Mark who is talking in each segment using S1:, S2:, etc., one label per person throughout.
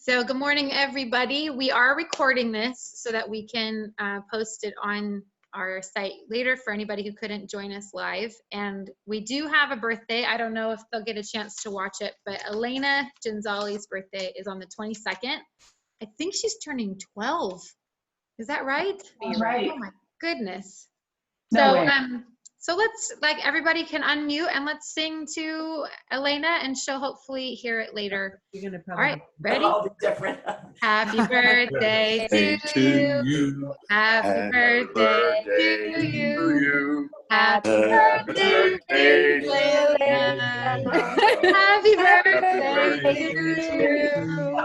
S1: So good morning, everybody. We are recording this so that we can post it on our site later for anybody who couldn't join us live. And we do have a birthday. I don't know if they'll get a chance to watch it, but Elena Ginzali's birthday is on the 22nd. I think she's turning 12. Is that right?
S2: Right.
S1: Oh my goodness.
S2: No way.
S1: So let's, like, everybody can unmute and let's sing to Elena and she'll hopefully hear it later. All right, ready?
S3: All different.
S1: Happy birthday to you. Happy birthday to you. Happy birthday, Elena. Happy birthday to you.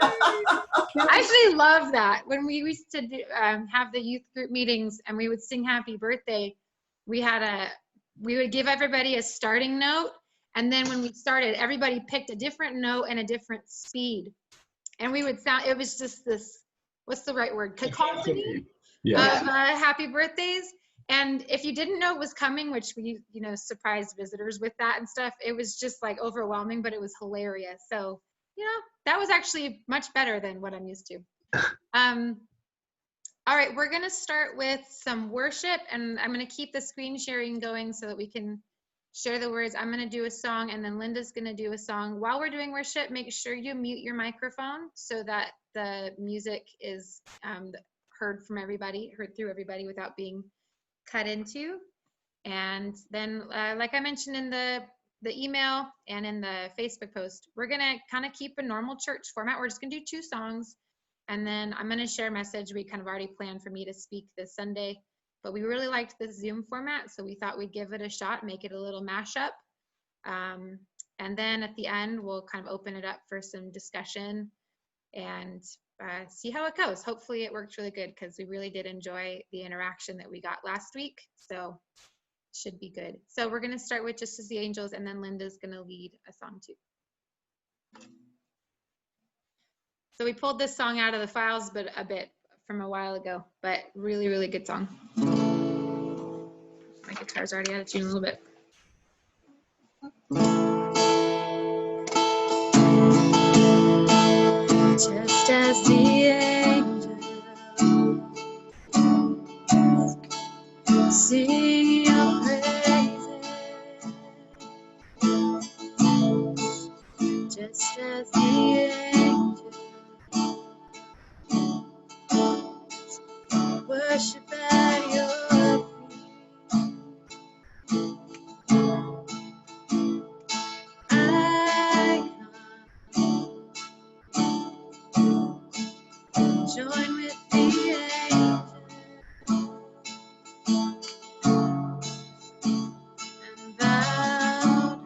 S1: I actually love that. When we used to do, have the youth group meetings and we would sing happy birthday, we would give everybody a starting note. And then when we started, everybody picked a different note and a different speed. And we would sound, it was just this, what's the right word? Cacophony of happy birthdays. And if you didn't know it was coming, which we, surprised visitors with that and stuff, it was just like overwhelming, but it was hilarious. So, that was actually much better than what I'm used to. All right, we're gonna start with some worship, and I'm gonna keep the screen sharing going so that we can share the words. I'm gonna do a song, and then Linda's gonna do a song. While we're doing worship, make sure you mute your microphone so that the music is heard through everybody without being cut into. And then, like I mentioned in the email and in the Facebook post, we're gonna kind of keep a normal church format. We're just gonna do 2 songs. And then I'm going to share a message we kind of already planned for me to speak this Sunday, but we really liked the Zoom format, so we thought we'd give it a shot, make it a little mashup. And then at the end, we'll kind of open it up for some discussion and see how it goes. Hopefully it worked really good because we really did enjoy the interaction that we got last week, so should be good. So we're going to start with Just As the Angels, and then Linda's going to lead a song too. So we pulled this song out of the files, but a bit from a while ago, but really, really good song. My guitar's already out of tune a little bit. Just as the angels sing your praises, just as the angels worship at your feet, I come, join with the angels and bow down.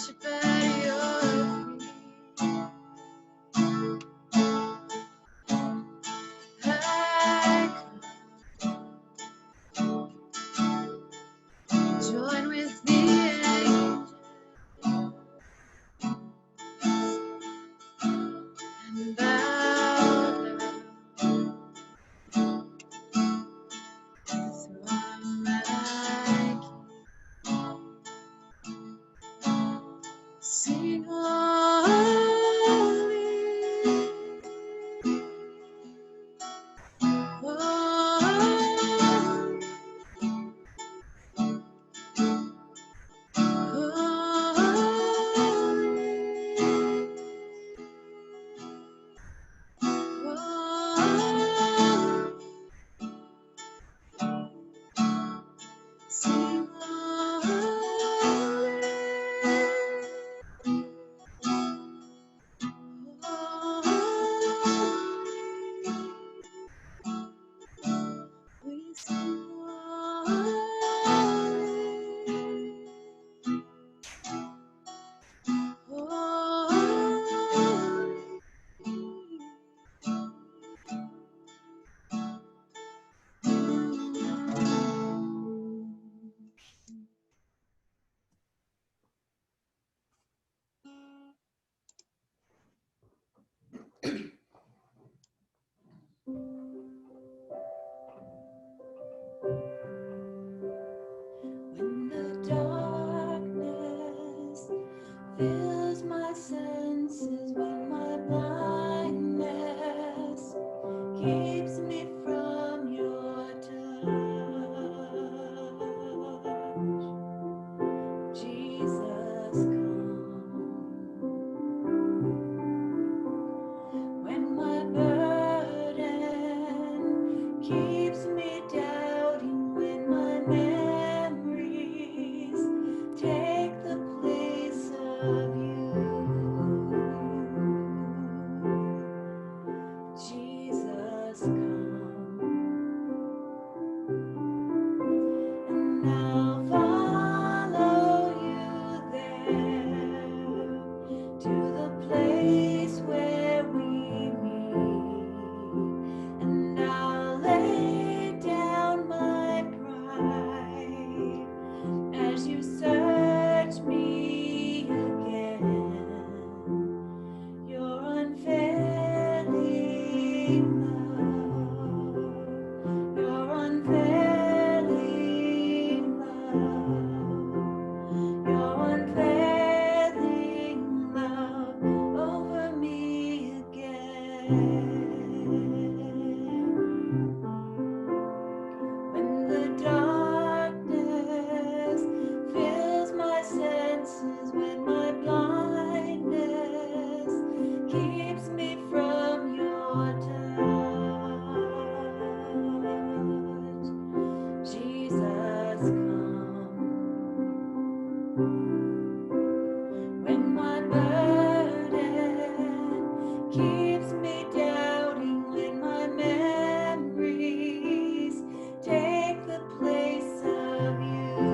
S1: worship at your feet. I join with the angels and bow down before my King. Sing holy, holy, sing we sing when the darkness fills my senses, when my blindness keeps me from your touch. Jesus, come. When my burden keeps me doubting, when my memories take the place of you, Jesus, come. And I'll follow you there to the place where we meet, and I'll lay down my pride as you search me again. Your unfailing love, your unfailing love, your unfailing love over me again. When the darkness fills my senses, when my blindness keeps me from your touch, Jesus, come. When my burden keeps me doubting, when my memories take the place of you,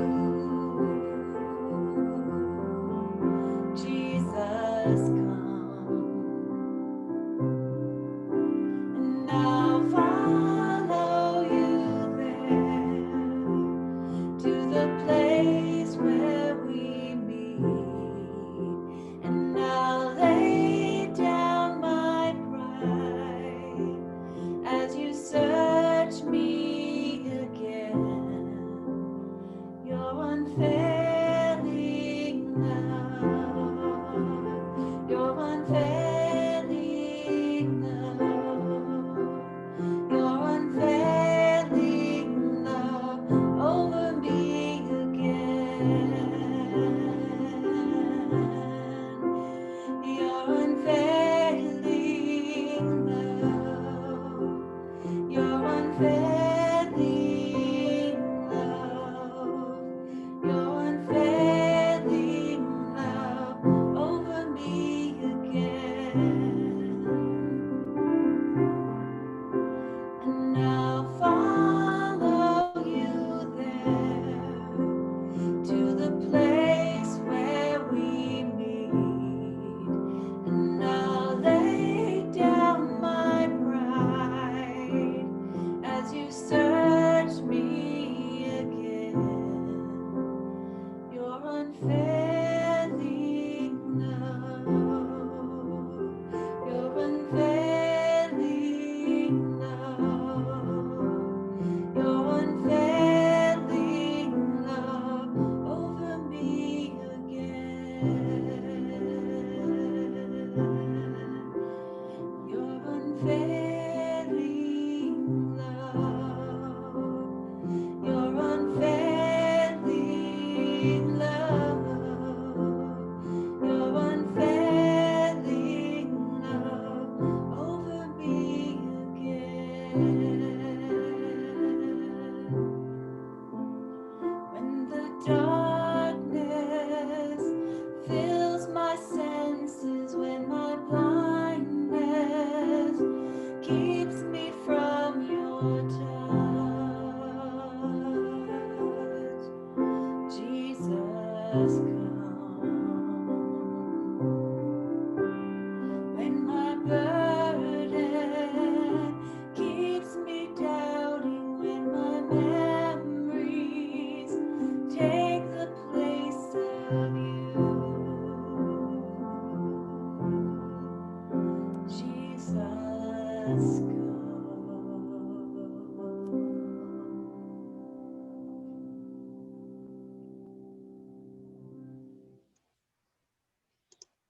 S1: Jesus, come. And I'll follow you there to the place where we meet, and I'll lay down my pride as you search me again. Your unfailing love, your unfailing love, your unfailing love over me again. Your unfailing love, your unfailing love, your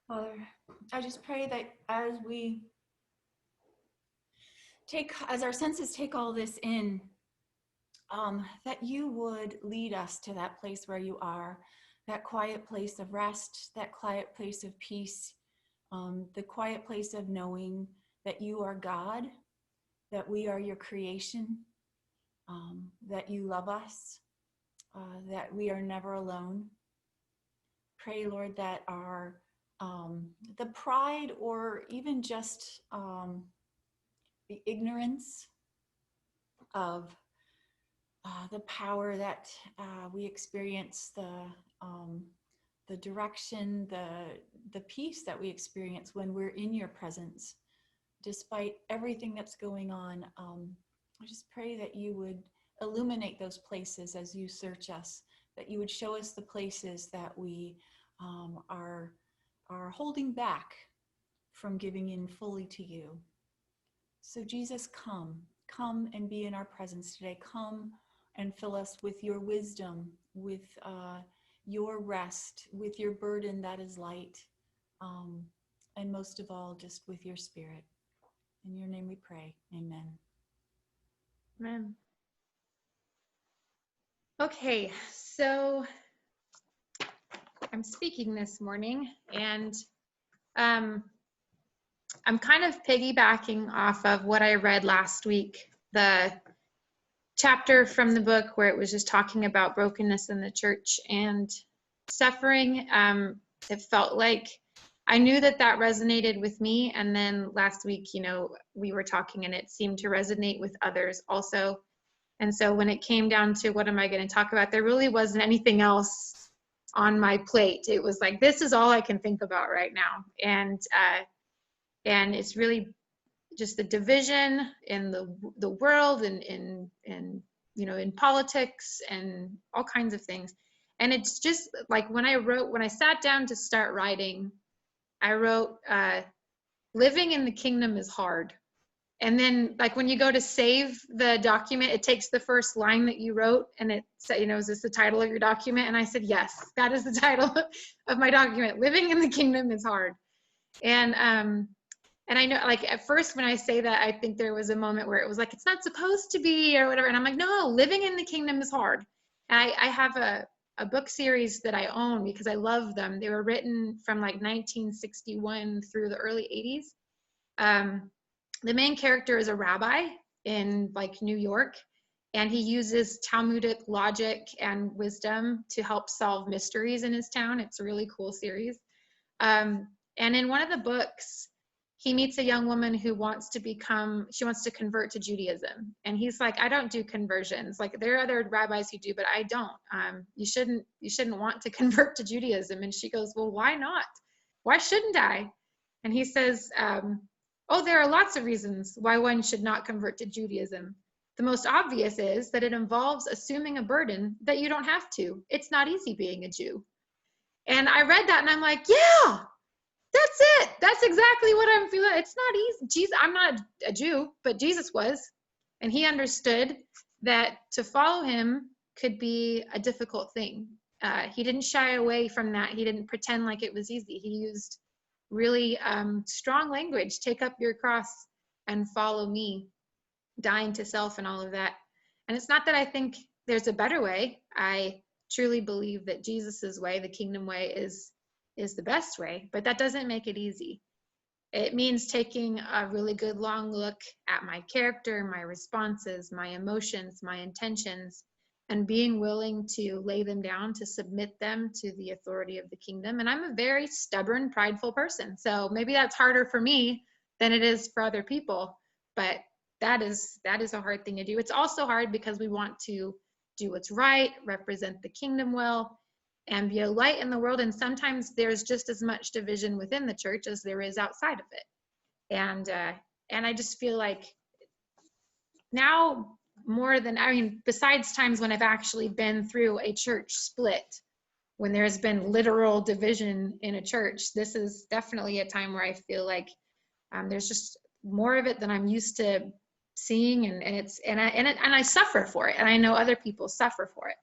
S2: Father, I just pray that as our senses take all this in, that you would lead us to that place where you are, that quiet place of rest, that quiet place of peace, the quiet place of knowing that you are God, that we are your creation, that you love us, that we are never alone. Pray, Lord, that our the pride or even just the ignorance of the power that we experience, the direction, the peace that we experience when we're in your presence, despite everything that's going on. I just pray that you would illuminate those places as you search us, that you would show us the places that we are holding back from giving in fully to you. So Jesus, come and be in our presence today. Come and fill us with your wisdom, with your rest, with your burden that is light, and most of all, just with your spirit. In your name we pray, amen.
S1: Amen. Okay, so I'm speaking this morning, and I'm kind of piggybacking off of what I read last week, the chapter from the book where it was just talking about brokenness in the church and suffering. It felt like I knew that resonated with me, and then last week, we were talking and it seemed to resonate with others also. And so when it came down to what am I going to talk about, there really wasn't anything else on my plate. It was like, this is all I can think about right now. And it's really just the division in the world and in politics and all kinds of things. And it's just like when I sat down to start writing, I wrote, living in the kingdom is hard. And then like when you go to save the document, it takes the first line that you wrote and it said, is this the title of your document? And I said, yes, that is the title of my document. Living in the kingdom is hard. And I know, like, at first when I say that, I think there was a moment where it was like, it's not supposed to be or whatever. And I'm like, no, living in the kingdom is hard. And I have a book series that I own because I love them. They were written from like 1961 through the early 80s. The main character is a rabbi in like New York, and he uses Talmudic logic and wisdom to help solve mysteries in his town. It's a really cool series. And in one of the books, he meets a young woman who wants to convert to Judaism. And he's like, I don't do conversions. Like, there are other rabbis who do, but I don't. You shouldn't want to convert to Judaism. And she goes, well, why not? Why shouldn't I? And he says, there are lots of reasons why one should not convert to Judaism. The most obvious is that it involves assuming a burden that you don't have to. It's not easy being a Jew. And I read that and I'm like, yeah, that's it. That's exactly what I'm feeling. It's not easy. Jesus, I'm not a Jew, but Jesus was. And he understood that to follow him could be a difficult thing. He didn't shy away from that. He didn't pretend like it was easy. He used really strong language. Take up your cross and follow me, dying to self and all of that. And it's not that I think there's a better way. I truly believe that Jesus's way, the kingdom way, is the best way, but that doesn't make it easy. It means taking a really good long look at my character, my responses, my emotions, my intentions, and being willing to lay them down, to submit them to the authority of the kingdom. And I'm a very stubborn, prideful person. So maybe that's harder for me than it is for other people, but that is a hard thing to do. It's also hard because we want to do what's right, represent the kingdom well, and be a light in the world. And sometimes there's just as much division within the church as there is outside of it. And I just feel like now more than, I mean, besides times when I've actually been through a church split, when there's been literal division in a church, this is definitely a time where I feel like there's just more of it than I'm used to seeing, and I suffer for it, and I know other people suffer for it.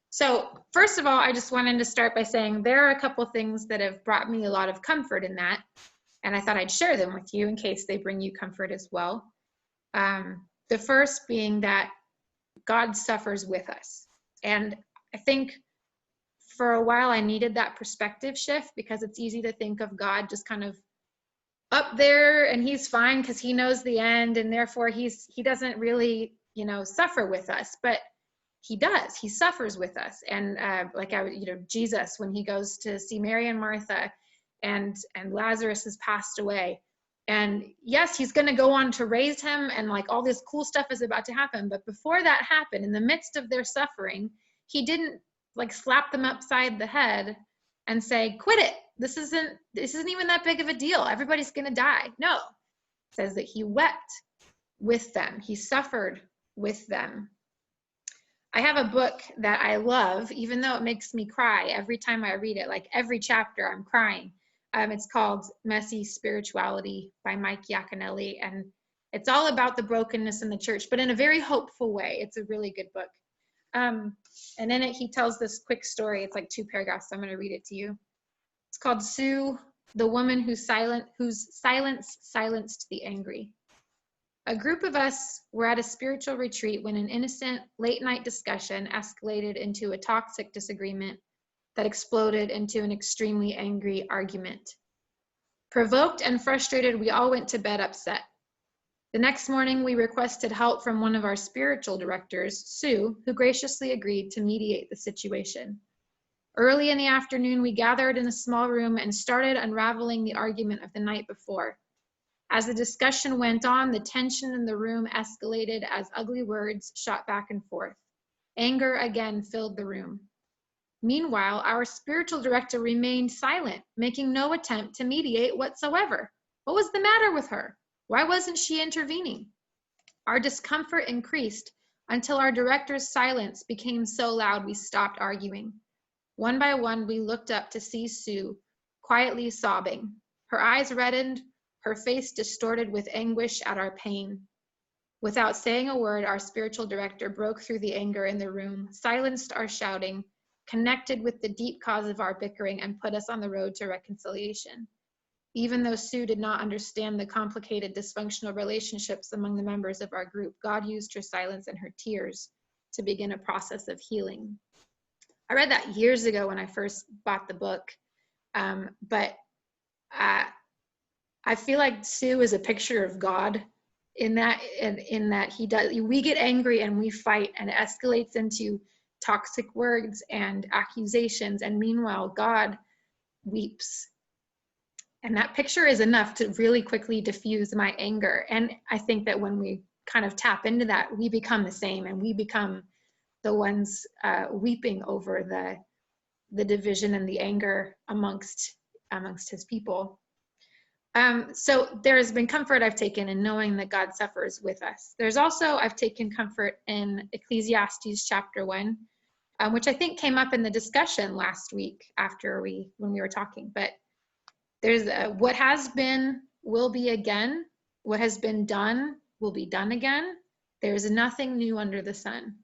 S1: So first of all, I just wanted to start by saying there are a couple things that have brought me a lot of comfort in that, and I thought I'd share them with you in case they bring you comfort as well. The first being that God suffers with us. And I think for a while I needed that perspective shift, because it's easy to think of God just kind of up there and he's fine because he knows the end, and therefore he doesn't really, suffer with us. But he does. He suffers with us. And Jesus, when he goes to see Mary and Martha, and Lazarus has passed away, and yes, he's going to go on to raise him, and like all this cool stuff is about to happen. But before that happened, in the midst of their suffering, he didn't like slap them upside the head and say, quit it. This isn't even that big of a deal. Everybody's going to die. No, it says that he wept with them. He suffered with them. I have a book that I love, even though it makes me cry every time I read it. Like every chapter, I'm crying. It's called Messy Spirituality by Mike Yaconelli, and it's all about the brokenness in the church, but in a very hopeful way. It's a really good book. And in it, he tells this quick story. It's like 2 paragraphs, so I'm going to read it to you. It's called Sue, the woman whose silence silenced the angry. A group of us were at a spiritual retreat when an innocent late-night discussion escalated into a toxic disagreement that exploded into an extremely angry argument. Provoked and frustrated, we all went to bed upset. The next morning, we requested help from one of our spiritual directors, Sue, who graciously agreed to mediate the situation. Early in the afternoon, we gathered in a small room and started unraveling the argument of the night before. As the discussion went on, the tension in the room escalated as ugly words shot back and forth. Anger again filled the room. Meanwhile, our spiritual director remained silent, making no attempt to mediate whatsoever. What was the matter with her? Why wasn't she intervening? Our discomfort increased until our director's silence became so loud we stopped arguing. One by one, we looked up to see Sue, quietly sobbing. Her eyes reddened, her face distorted with anguish at our pain. Without saying a word, our spiritual director broke through the anger in the room, silenced our shouting, connected with the deep cause of our bickering, and put us on the road to reconciliation. Even though Sue did not understand the complicated dysfunctional relationships among the members of our group, God used her silence and her tears to begin a process of healing. I read that years ago when I first bought the book, but I feel like Sue is a picture of God in that he does. We get angry and we fight, and it escalates into toxic words and accusations, and meanwhile God weeps. And that picture is enough to really quickly diffuse my anger. And I think that when we kind of tap into that, we become the same, and we become the ones weeping over the division and the anger amongst his people. So there has been comfort I've taken in knowing that God suffers with us. There's also, I've taken comfort in Ecclesiastes chapter 1, which I think came up in the discussion last week when we were talking. But there's what has been will be again. What has been done will be done again. There's nothing new under the sun.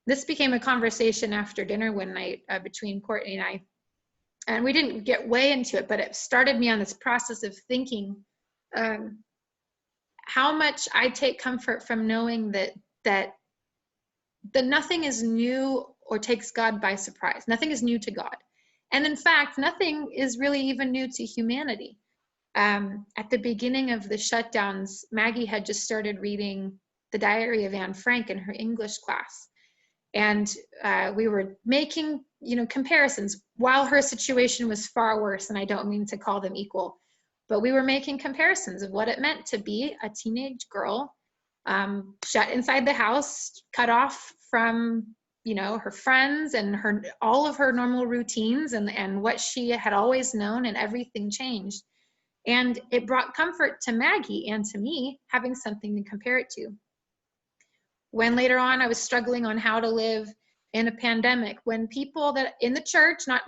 S1: This became a conversation after dinner one night between Courtney and I. And we didn't get way into it, but it started me on this process of thinking how much I take comfort from knowing that nothing is new or takes God by surprise. Nothing is new to God. And in fact, nothing is really even new to humanity. At the beginning of the shutdowns, Maggie had just started reading The Diary of Anne Frank in her English class. And we were making, comparisons while her situation was far worse, and I don't mean to call them equal, but we were making comparisons of what it meant to be a teenage girl, shut inside the house, cut off from, her friends and all of her normal routines and what she had always known, and everything changed. And it brought comfort to Maggie and to me having something to compare it to. When later on I was struggling on how to live in a pandemic, when people that in the church, not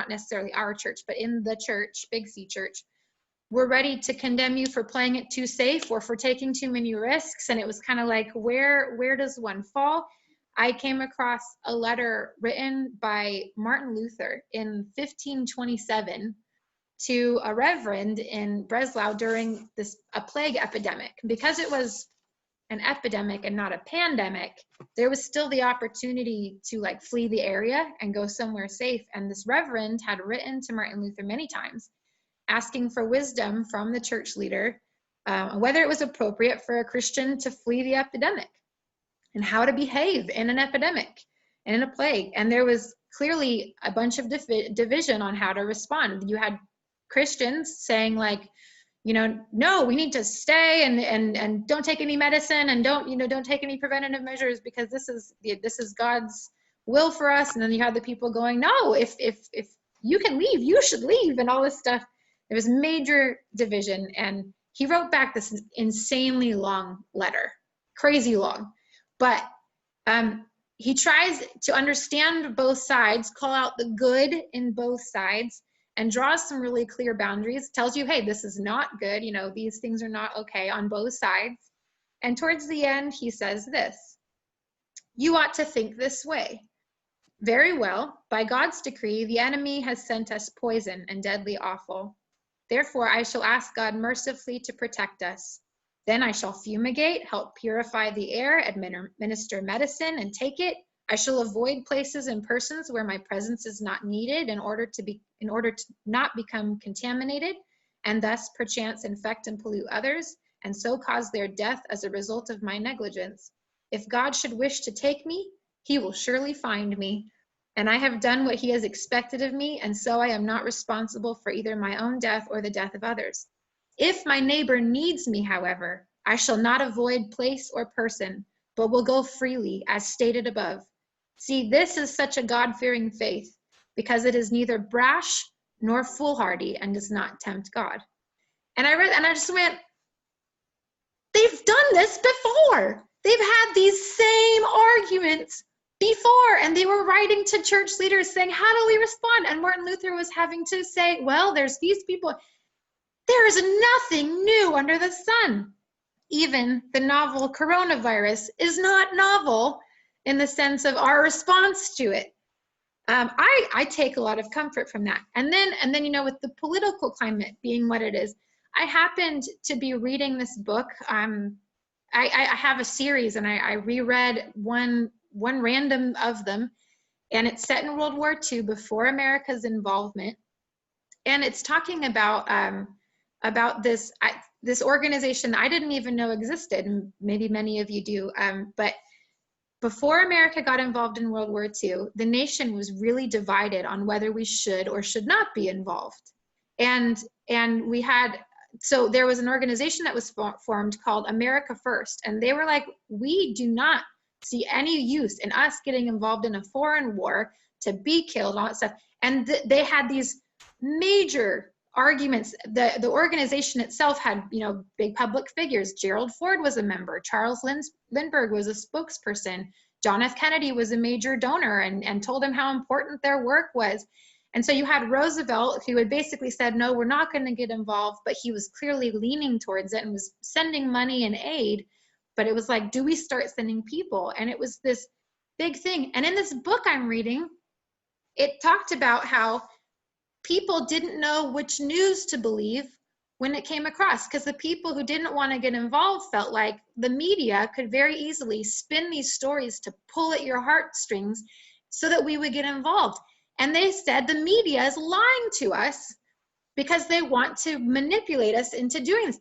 S1: necessarily our church, but in the church, Big C Church, were ready to condemn you for playing it too safe or for taking too many risks. And it was kind of like, where does one fall? I came across a letter written by Martin Luther in 1527 to a reverend in Breslau during a plague epidemic. Because it was an epidemic and not a pandemic, there was still the opportunity to flee the area and go somewhere safe. And this reverend had written to Martin Luther many times, asking for wisdom from the church leader, whether it was appropriate for a Christian to flee the epidemic and how to behave in an epidemic and in a plague. And there was clearly a bunch of division on how to respond. You had Christians saying no, we need to stay and don't take any medicine and don't take any preventative measures because this is God's will for us. And then you had the people going, no, if you can leave, you should leave, and all this stuff. There was major division, and he wrote back this insanely long letter, crazy long, but he tries to understand both sides, call out the good in both sides, and draws some really clear boundaries, tells you, hey, this is not good, these things are not okay on both sides. And towards the end, he says this: you ought to think this way. Very well, by God's decree, the enemy has sent us poison and deadly offal. Therefore, I shall ask God mercifully to protect us. Then I shall fumigate, help purify the air, administer medicine, and take it. I shall avoid places and persons where my presence is not needed in order to not become contaminated, and thus perchance infect and pollute others, and so cause their death as a result of my negligence. If God should wish to take me, he will surely find me. And I have done what he has expected of me, and so I am not responsible for either my own death or the death of others. If my neighbor needs me, however, I shall not avoid place or person, but will go freely, as stated above. See, this is such a God-fearing faith, because it is neither brash nor foolhardy and does not tempt God. And I read, and I just went, they've done this before. They've had these same arguments before, and they were writing to church leaders saying, how do we respond? And Martin Luther was having to say, well, there's these people. There is nothing new under the sun. Even the novel coronavirus is not novel in the sense of our response to it. I take a lot of comfort from that. And then, with the political climate being what it is, I happened to be reading this book. I have a series, and I reread one random of them, and it's set in World War II before America's involvement. And it's talking about this organization I didn't even know existed, and maybe many of you do, but before America got involved in World War II, the nation was really divided on whether we should or should not be involved. And so there was an organization that was formed called America First, and they were like, we do not see any use in us getting involved in a foreign war to be killed, all that stuff. And they had these major arguments. The organization itself had, big public figures. Gerald Ford was a member. Charles Lindbergh was a spokesperson. John F. Kennedy was a major donor and told him how important their work was. And so you had Roosevelt, who had basically said, no, we're not going to get involved, but he was clearly leaning towards it and was sending money and aid. But it was like, do we start sending people? And it was this big thing. And in this book I'm reading, it talked about how people didn't know which news to believe when it came across, because the people who didn't want to get involved felt like the media could very easily spin these stories to pull at your heartstrings so that we would get involved. And they said the media is lying to us because they want to manipulate us into doing this.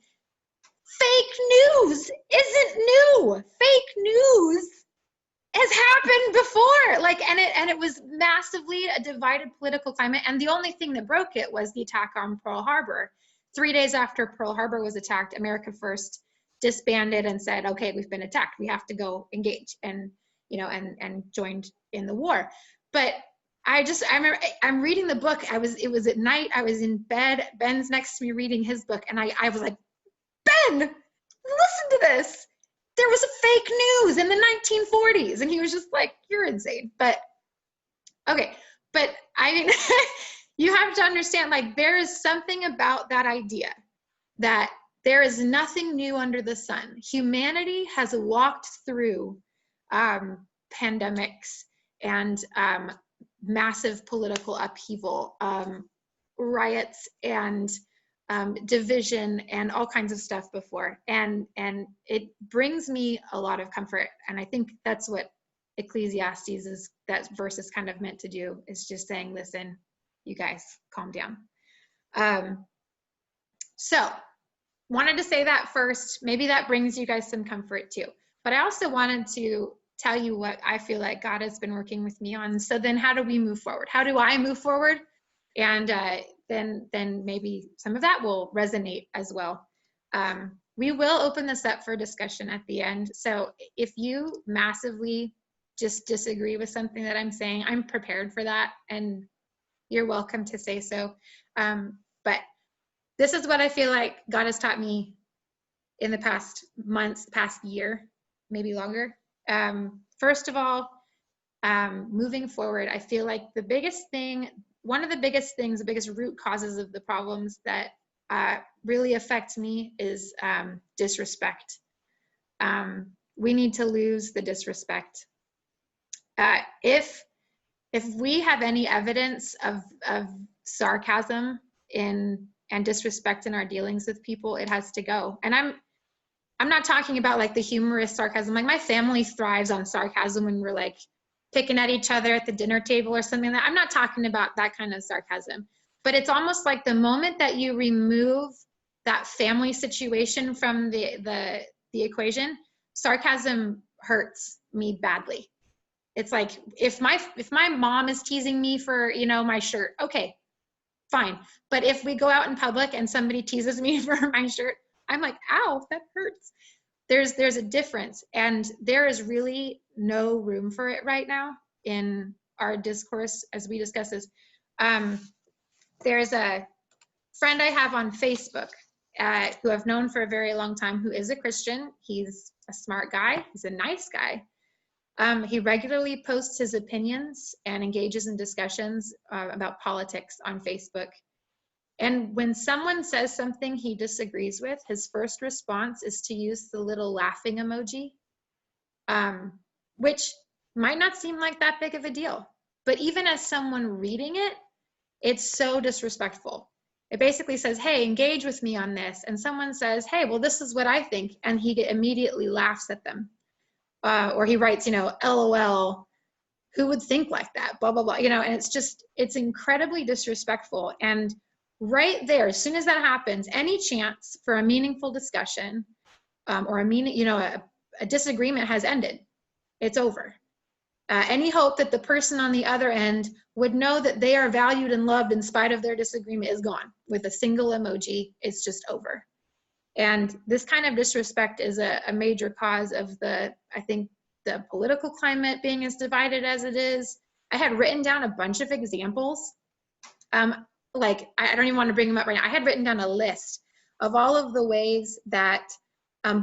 S1: Fake news isn't new. Fake news has happened before. Like, and it was massively a divided political climate. And the only thing that broke it was the attack on Pearl Harbor. 3 days after Pearl Harbor was attacked, America First disbanded and said, okay, we've been attacked. We have to go engage, and, you know, and joined in the war. But I remember I'm reading the book. It was at night. I was in bed. Ben's next to me reading his book. And I was like, Ben, listen to this. There was a fake news in the 1940s. And he was just like, you're insane. But okay. But I mean, you have to understand, like, there is something about that idea that there is nothing new under the sun. Humanity has walked through pandemics and massive political upheaval, riots and division and all kinds of stuff before. And it brings me a lot of comfort. And I think that's what Ecclesiastes is, that verse is kind of meant to do, is just saying, listen, you guys, calm down. So wanted to say that first. Maybe that brings you guys some comfort too. But I also wanted to tell you what I feel like God has been working with me on. So then how do we move forward? How do I move forward? And then maybe some of that will resonate as well. We will open this up for discussion at the end. So if you massively just disagree with something that I'm saying, I'm prepared for that, and you're welcome to say so. But this is what I feel like God has taught me in the past months, past year, maybe longer. First of all, moving forward, I feel like the biggest thing, one of the biggest things, the biggest root causes of the problems that really affect me is disrespect. We need to lose the disrespect. If we have any evidence of sarcasm and disrespect in our dealings with people, it has to go. And I'm not talking about like the humorous sarcasm. Like, my family thrives on sarcasm when we're like picking at each other at the dinner table or something like that. I'm not talking about that kind of sarcasm. But it's almost like the moment that you remove that family situation from the equation, sarcasm hurts me badly. It's like, if my mom is teasing me for, you know, my shirt, okay, fine. But if we go out in public and somebody teases me for my shirt, I'm like, ow, that hurts. There's a difference, and there is really no room for it right now in our discourse as we discuss this. There's a friend I have on Facebook who I've known for a very long time, who is a Christian. He's a smart guy. He's a nice guy. He regularly posts his opinions and engages in discussions about politics on Facebook. And when someone says something he disagrees with, his first response is to use the little laughing emoji, which might not seem like that big of a deal. But even as someone reading it, it's so disrespectful. It basically says, hey, engage with me on this. And someone says, hey, well, this is what I think. And he immediately laughs at them. Or he writes, you know, LOL, who would think like that? Blah, blah, blah. You know, and it's incredibly disrespectful. And right there, as soon as that happens, any chance for a meaningful discussion or a disagreement has ended. It's over. Any hope that the person on the other end would know that they are valued and loved in spite of their disagreement is gone. With a single emoji, it's just over. And this kind of disrespect is a major cause of I think the political climate being as divided as it is. I had written down a bunch of examples. Like, I don't even want to bring them up right now. I had written down a list of all of the ways that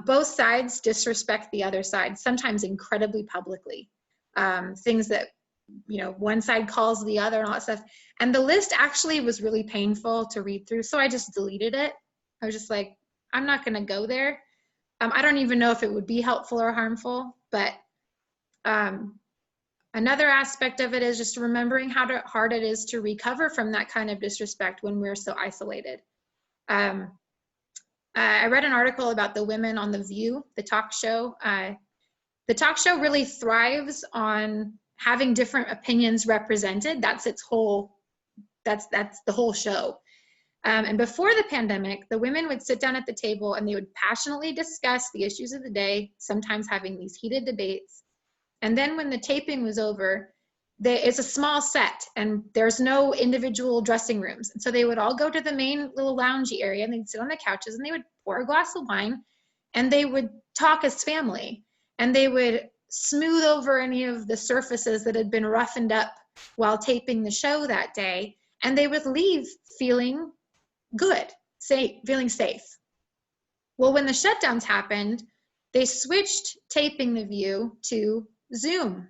S1: both sides disrespect the other side, sometimes incredibly publicly. things that, one side calls the other and all that stuff. And the list actually was really painful to read through. So I just deleted it. I was just like, I'm not going to go there. I don't even know if it would be helpful or harmful, but another aspect of it is just remembering how hard it is to recover from that kind of disrespect when we're so isolated. I read an article about the women on The View, the talk show. The talk show really thrives on having different opinions represented. That's its whole, that's the whole show. And before the pandemic, the women would sit down at the table and they would passionately discuss the issues of the day, sometimes having these heated debates. And then when the taping was over, it's a small set and there's no individual dressing rooms. And so they would all go to the main little loungy area and they'd sit on the couches and they would pour a glass of wine and they would talk as family. And they would smooth over any of the surfaces that had been roughened up while taping the show that day. And they would leave feeling good, feeling safe. Well, when the shutdowns happened, they switched taping The View to Zoom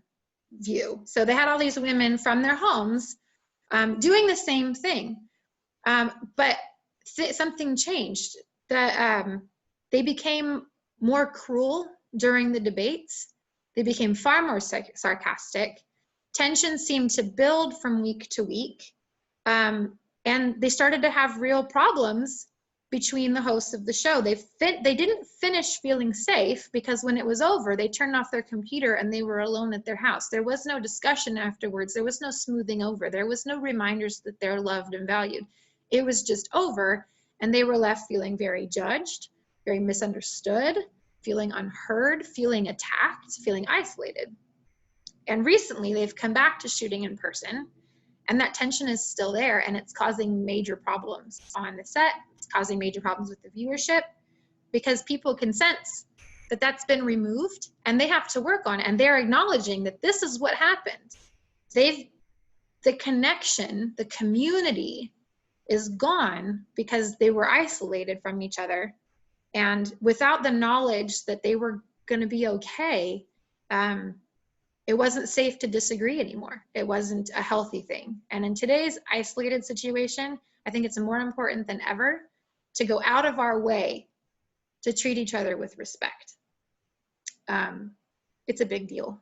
S1: view. So they had all these women from their homes doing the same thing. But something changed. They became more cruel during the debates. They became far more sarcastic. Tension seemed to build from week to week. And they started to have real problems between the hosts of the show. They didn't finish feeling safe because when it was over, they turned off their computer and they were alone at their house. There was no discussion afterwards. There was no smoothing over. There was no reminders that they're loved and valued. It was just over and they were left feeling very judged, very misunderstood, feeling unheard, feeling attacked, feeling isolated. And recently they've come back to shooting in person. And that tension is still there and it's causing major problems on the set. It's causing major problems with the viewership because people can sense that that's been removed and they have to work on it. And they're acknowledging that this is what happened. The connection, the community is gone because they were isolated from each other. And without the knowledge that they were going to be okay, it wasn't safe to disagree anymore. It wasn't a healthy thing. And in today's isolated situation, I think it's more important than ever to go out of our way to treat each other with respect. It's a big deal.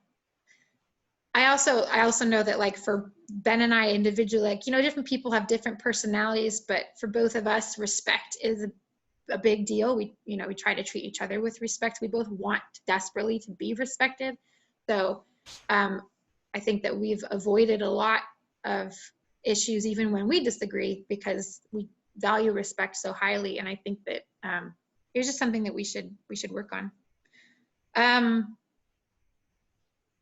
S1: I also know that like for Ben and I individually, like, different people have different personalities, but for both of us, respect is a big deal. We try to treat each other with respect. We both want desperately to be respected. So I think that we've avoided a lot of issues even when we disagree because we value respect so highly. And I think that it's just something that we should work on.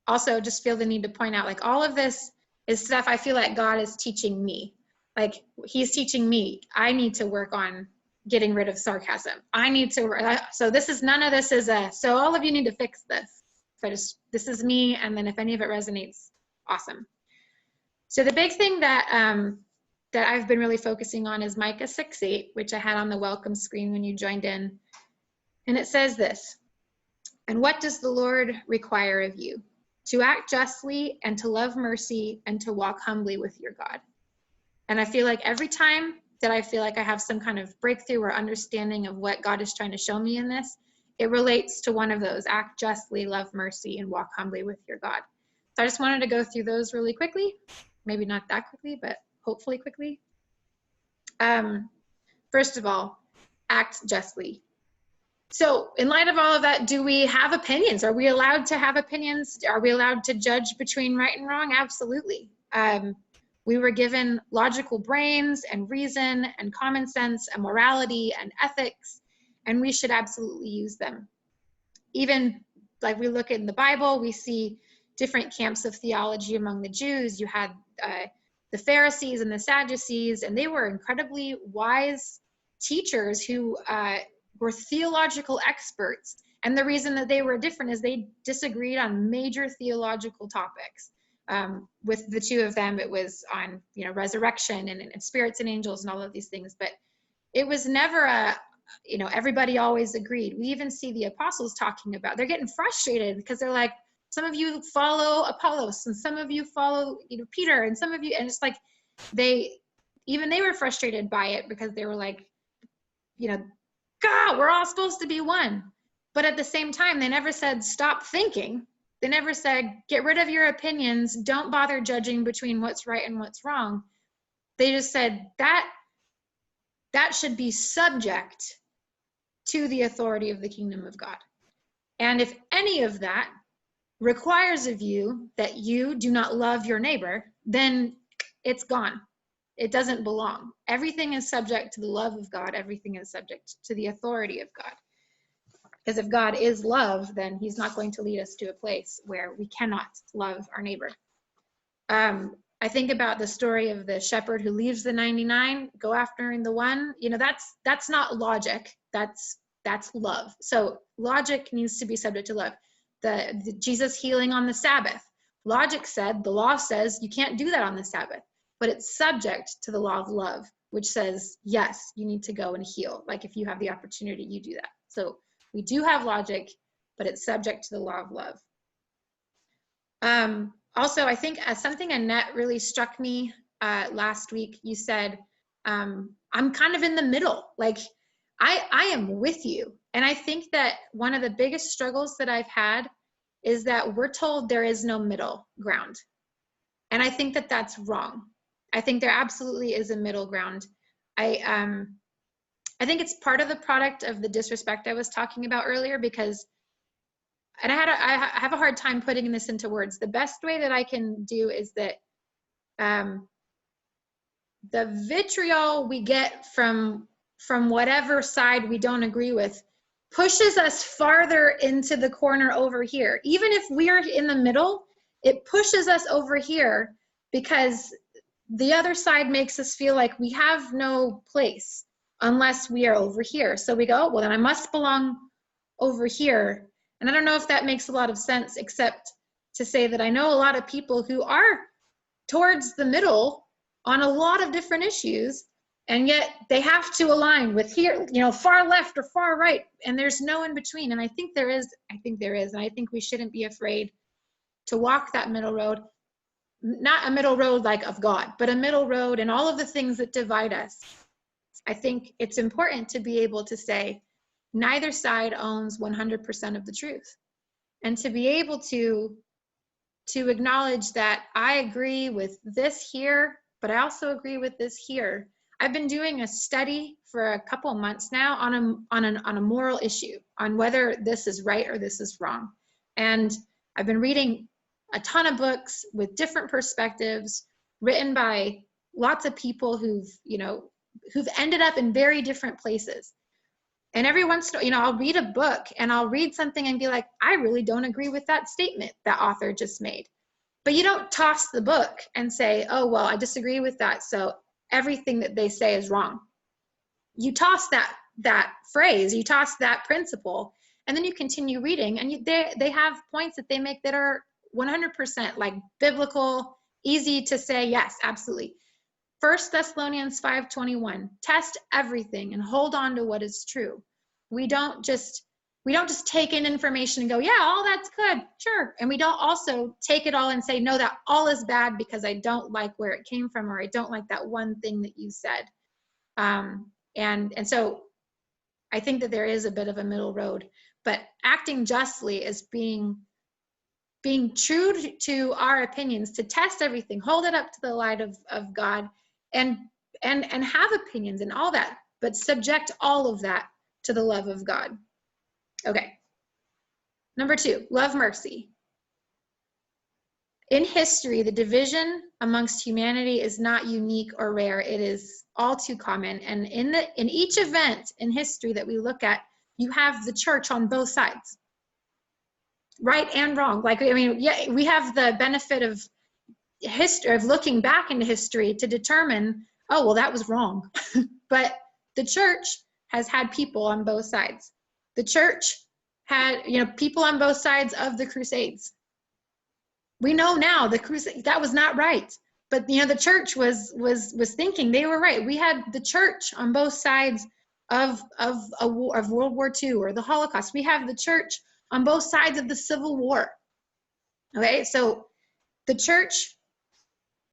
S1: Also, just feel the need to point out, like, all of this is stuff I feel like God is teaching me. Like, he's teaching me. I need to work on getting rid of sarcasm. I need to, so none of this is so all of you need to fix this. So this is me, and then if any of it resonates, awesome. So the big thing that I've been really focusing on is Micah 6:8, which I had on the welcome screen when you joined in. And it says this, "And what does the Lord require of you? To act justly and to love mercy and to walk humbly with your God." And I feel like every time that I feel like I have some kind of breakthrough or understanding of what God is trying to show me in this, it relates to one of those: act justly, love mercy, and walk humbly with your God. So I just wanted to go through those really quickly. Maybe not that quickly, but hopefully quickly. First of all, act justly. So in light of all of that, do we have opinions? Are we allowed to have opinions? Are we allowed to judge between right and wrong? Absolutely. We were given logical brains and reason and common sense and morality and ethics, and we should absolutely use them. Even like we look in the Bible, we see different camps of theology among the Jews. You had the Pharisees and the Sadducees, and they were incredibly wise teachers who were theological experts. And the reason that they were different is they disagreed on major theological topics. With the two of them, it was on resurrection and spirits and angels and all of these things. But it was never everybody always agreed. We even see the apostles talking about, they're getting frustrated because they're like, some of you follow Apollos, and some of you follow, Peter, and some of you, and it's like they were frustrated by it, because they were like, God, we're all supposed to be one. But at the same time, they never said stop thinking. They never said get rid of your opinions, don't bother judging between what's right and what's wrong. They just said that should be subject to the authority of the kingdom of God. And if any of that requires of you that you do not love your neighbor, then it's gone. It doesn't belong. Everything is subject to the love of God. Everything is subject to the authority of God. Because if God is love, then he's not going to lead us to a place where we cannot love our neighbor. I think about the story of the shepherd who leaves the 99, go after the one. That's not logic. That's love. So logic needs to be subject to love. The Jesus healing on the Sabbath. Logic said, the law says you can't do that on the Sabbath, but it's subject to the law of love, which says, yes, you need to go and heal. Like if you have the opportunity, you do that. So we do have logic, but it's subject to the law of love. Also, I think something Annette really struck me last week. You said, I'm kind of in the middle. Like I am with you. And I think that one of the biggest struggles that I've had is that we're told there is no middle ground. And I think that that's wrong. I think there absolutely is a middle ground. I think it's part of the product of the disrespect I was talking about earlier, because, and I have a hard time putting this into words. The best way that I can do is that the vitriol we get from whatever side we don't agree with pushes us farther into the corner over here. Even if we're in the middle, it pushes us over here because the other side makes us feel like we have no place unless we are over here. So we go, oh, well, then I must belong over here. And I don't know if that makes a lot of sense, except to say that I know a lot of people who are towards the middle on a lot of different issues, and yet they have to align with here, far left or far right, and there's no in between. And I think there is, and I think we shouldn't be afraid to walk that middle road. Not a middle road like of God, but a middle road in all of the things that divide us. I think it's important to be able to say, neither side owns 100% of the truth. And to be able to acknowledge that I agree with this here, but I also agree with this here. I've been doing a study for a couple of months now on a moral issue, on whether this is right or this is wrong. And I've been reading a ton of books with different perspectives, written by lots of people who've ended up in very different places. And every once in a while, I'll read a book and I'll read something and be like, I really don't agree with that statement that author just made. But you don't toss the book and say, oh, well, I disagree with that, so everything that they say is wrong. You toss that phrase, you toss that principle, and then you continue reading, and they have points that they make that are 100% like biblical, easy to say, yes, absolutely. 1 Thessalonians 5:21, test everything and hold on to what is true. We don't just take in information and go, yeah, all that's good, sure. And we don't also take it all and say, no, that all is bad because I don't like where it came from, or I don't like that one thing that you said. And so I think that there is a bit of a middle road, but acting justly is being true to our opinions, to test everything, hold it up to the light of God, and have opinions and all that, but subject all of that to the love of God. Okay. Number 2, love mercy. In history, the division amongst humanity is not unique or rare. It is all too common. And in each event in history that we look at, you have the church on both sides, right and wrong. Yeah, we have the benefit of history, of looking back into history to determine, oh, well, that was wrong. But the church has had people on both sides. The church had, people on both sides of the Crusades. We know now the crusade, that was not right. But the church was thinking they were right. We had the church on both sides of World War II or the Holocaust. We have the church on both sides of the Civil War. Okay, so the church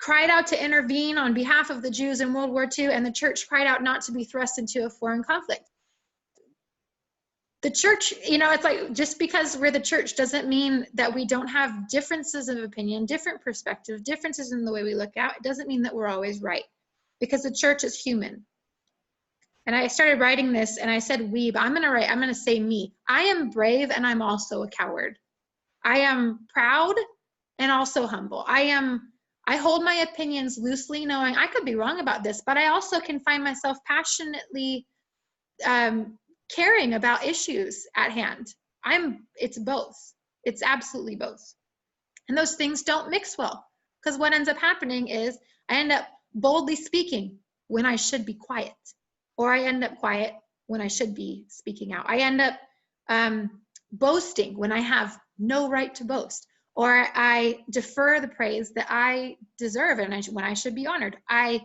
S1: cried out to intervene on behalf of the Jews in World War II, and the church cried out not to be thrust into a foreign conflict. The church, it's like, just because we're the church doesn't mean that we don't have differences of opinion, different perspective, differences in the way we look at. It doesn't mean that we're always right, because the church is human. And I started writing this, and I said we, but I'm going to say me. I am brave, and I'm also a coward. I am proud and also humble. I hold my opinions loosely, knowing I could be wrong about this, but I also can find myself passionately caring about issues at hand. It's both. It's absolutely both. And those things don't mix well, because what ends up happening is I end up boldly speaking when I should be quiet, or I end up quiet when I should be speaking out. I end up boasting when I have no right to boast, or I defer the praise that I deserve and when I should be honored. I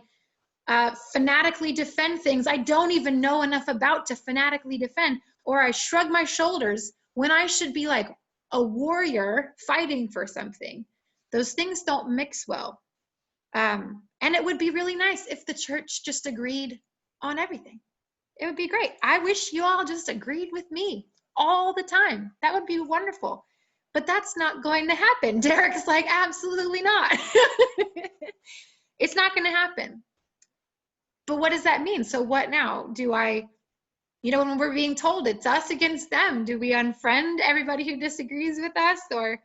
S1: fanatically defend things I don't even know enough about to fanatically defend, or I shrug my shoulders when I should be like a warrior fighting for something. Those things don't mix well. And it would be really nice if the church just agreed on everything. It would be great. I wish you all just agreed with me all the time. That would be wonderful. But that's not going to happen. Derek's like, absolutely not. It's not going to happen. But what does that mean? So what now? Do I, when we're being told it's us against them, do we unfriend everybody who disagrees with us? Or,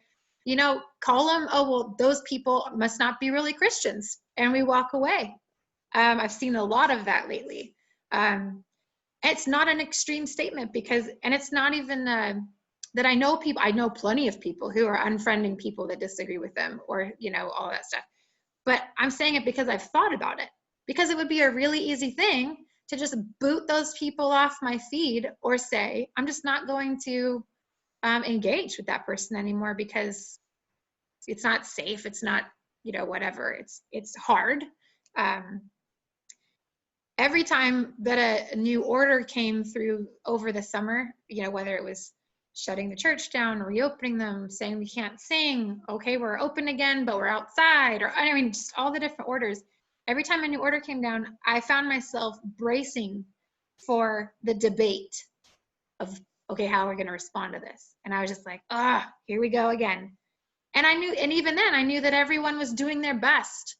S1: call them, oh, well, those people must not be really Christians, and we walk away. I've seen a lot of that lately. It's not an extreme statement, and it's not even that I know plenty of people who are unfriending people that disagree with them, or, all that stuff. But I'm saying it because I've thought about it, because it would be a really easy thing to just boot those people off my feed, or say, I'm just not going to engage with that person anymore because it's not safe. It's not, whatever. It's hard. Every time that a new order came through over the summer, whether it was shutting the church down, reopening them, saying we can't sing, okay, we're open again, but we're outside, or just all the different orders. Every time a new order came down, I found myself bracing for the debate of, okay, how are we going to respond to this? And I was just like, here we go again. And even then I knew that everyone was doing their best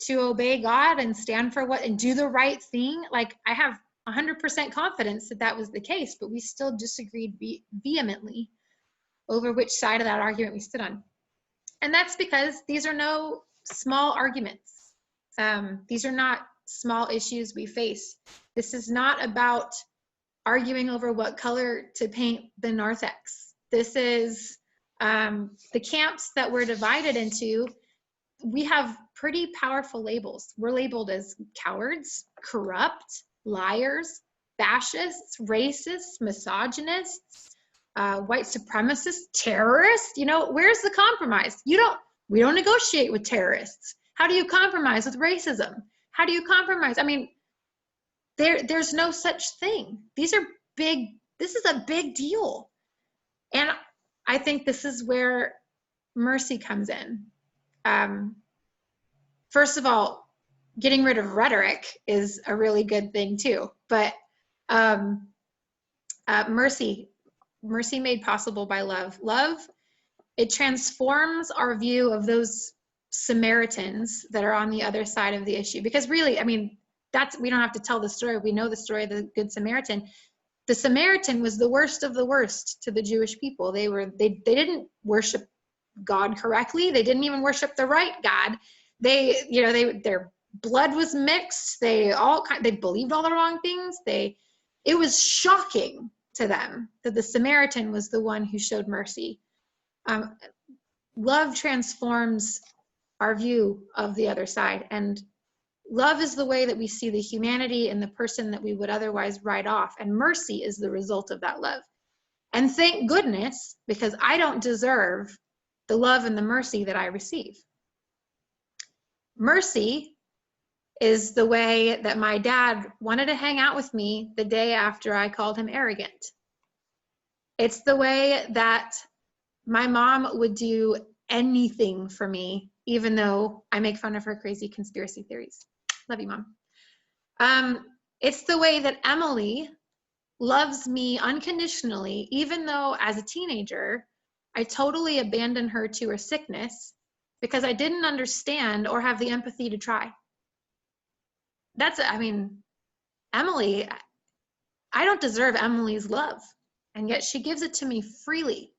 S1: to obey God and stand for and do the right thing. Like, I have 100% confidence that was the case, but we still disagreed vehemently over which side of that argument we stood on. And that's because these are no small arguments. These are not small issues we face. This is not about arguing over what color to paint the narthex. This is the camps that we're divided into. We have pretty powerful labels. We're labeled as cowards, corrupt, liars, fascists, racists, misogynists, white supremacists, terrorists. Where's the compromise? We don't negotiate with terrorists. How do you compromise with racism? How do you compromise? There's no such thing. This is a big deal. And I think this is where mercy comes in. First of all, getting rid of rhetoric is a really good thing too. But mercy made possible by love. Love, it transforms our view of those Samaritans that are on the other side of the issue. Because really, we don't have to tell the story. We know the story of the Good Samaritan. The Samaritan was the worst of the worst to the Jewish people. They didn't worship God correctly. They didn't even worship the right God. Their blood was mixed. They believed all the wrong things. It was shocking to them that the Samaritan was the one who showed mercy. Love transforms our view of the other side, and love is the way that we see the humanity in the person that we would otherwise write off, and mercy is the result of that love. And thank goodness, because I don't deserve the love and the mercy that I receive. Mercy is the way that my dad wanted to hang out with me the day after I called him arrogant. It's the way that my mom would do anything for me, even though I make fun of her crazy conspiracy theories. Love you, Mom. It's the way that Emily loves me unconditionally, even though as a teenager, I totally abandoned her to her sickness because I didn't understand or have the empathy to try. Emily, I don't deserve Emily's love, and yet she gives it to me freely.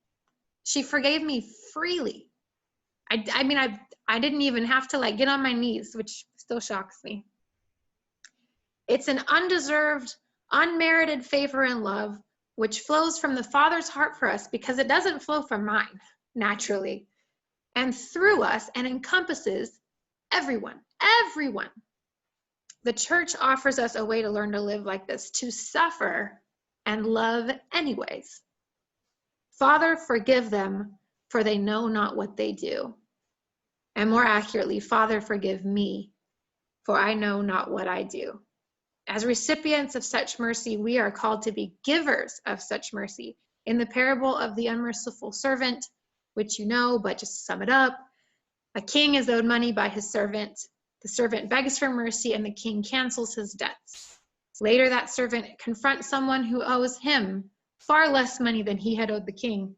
S1: She forgave me freely. I didn't even have to like get on my knees, which still shocks me. It's an undeserved, unmerited favor and love, which flows from the Father's heart for us because it doesn't flow from mine naturally, and through us, and encompasses everyone. The church offers us a way to learn to live like this, to suffer and love anyways. Father, forgive them, for they know not what they do. And more accurately, Father, forgive me, for I know not what I do. As recipients of such mercy, we are called to be givers of such mercy. In the parable of the unmerciful servant, which you know, but just to sum it up, a king is owed money by his servant. The servant begs for mercy, and the king cancels his debts. Later, that servant confronts someone who owes him far less money than he had owed the king.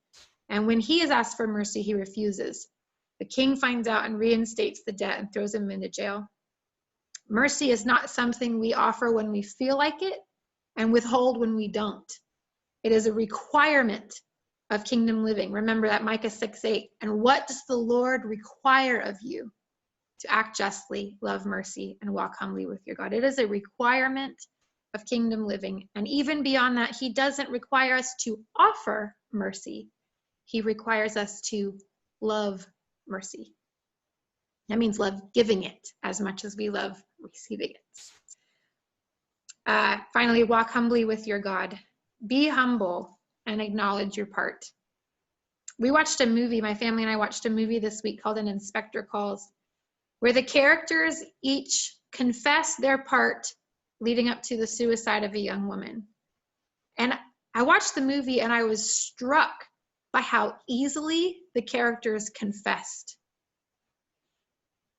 S1: And when he is asked for mercy, he refuses. The king finds out and reinstates the debt and throws him into jail. Mercy is not something we offer when we feel like it and withhold when we don't. It is a requirement of kingdom living. Remember that Micah 6:8. And what does the Lord require of you? To act justly, love mercy, and walk humbly with your God. It is a requirement of kingdom living. And even beyond that, he doesn't require us to offer mercy. He requires us to love mercy. That means love giving it as much as we love receiving it. Finally, walk humbly with your God. Be humble and acknowledge your part. We watched a movie, my family and I watched a movie this week called An Inspector Calls, where the characters each confess their part leading up to the suicide of a young woman. And I watched the movie and I was struck by how easily the characters confessed.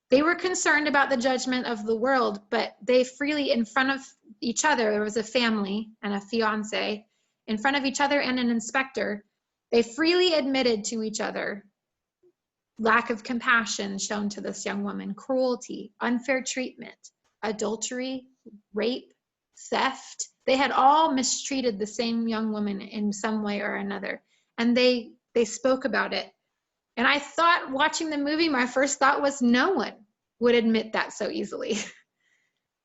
S1: They were concerned about the judgment of the world, but they freely, in front of each other, there was a family and a fiance, in front of each other and an inspector, they freely admitted to each other lack of compassion shown to this young woman, cruelty, unfair treatment, adultery, rape, theft. They had all mistreated the same young woman in some way or another, and they spoke about it. And I thought, watching the movie, my first thought was no one would admit that so easily.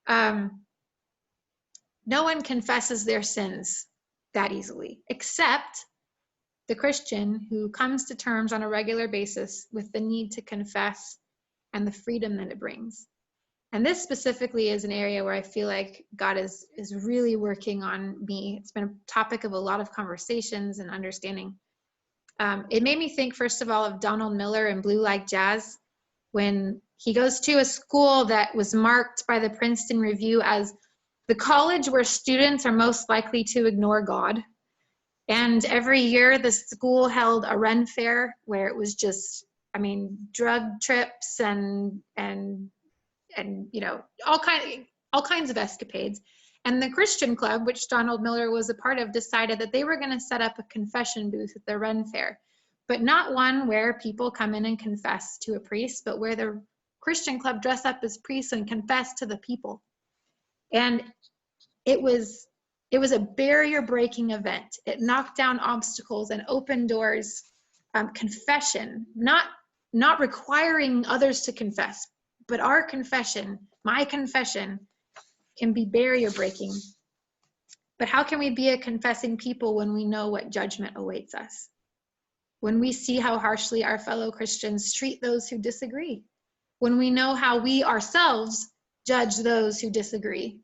S1: No one confesses their sins that easily, except the Christian who comes to terms on a regular basis with the need to confess and the freedom that it brings. And this specifically is an area where I feel like God is really working on me. It's been a topic of a lot of conversations and understanding. It made me think, first of all, of Donald Miller in Blue Like Jazz, when he goes to a school that was marked by the Princeton Review as the college where students are most likely to ignore God. And every year the school held a Ren Fair where it was just, drug trips and you know, all kinds of escapades. And the Christian club, which Donald Miller was a part of, decided that they were going to set up a confession booth at the Ren Fair, but not one where people come in and confess to a priest, but where the Christian club dress up as priests and confess to the people. And it was a barrier-breaking event. It knocked down obstacles and opened doors. Confession, not requiring others to confess, but our confession, my confession, can be barrier-breaking. But how can we be a confessing people when we know what judgment awaits us? When we see how harshly our fellow Christians treat those who disagree? When we know how we ourselves judge those who disagree?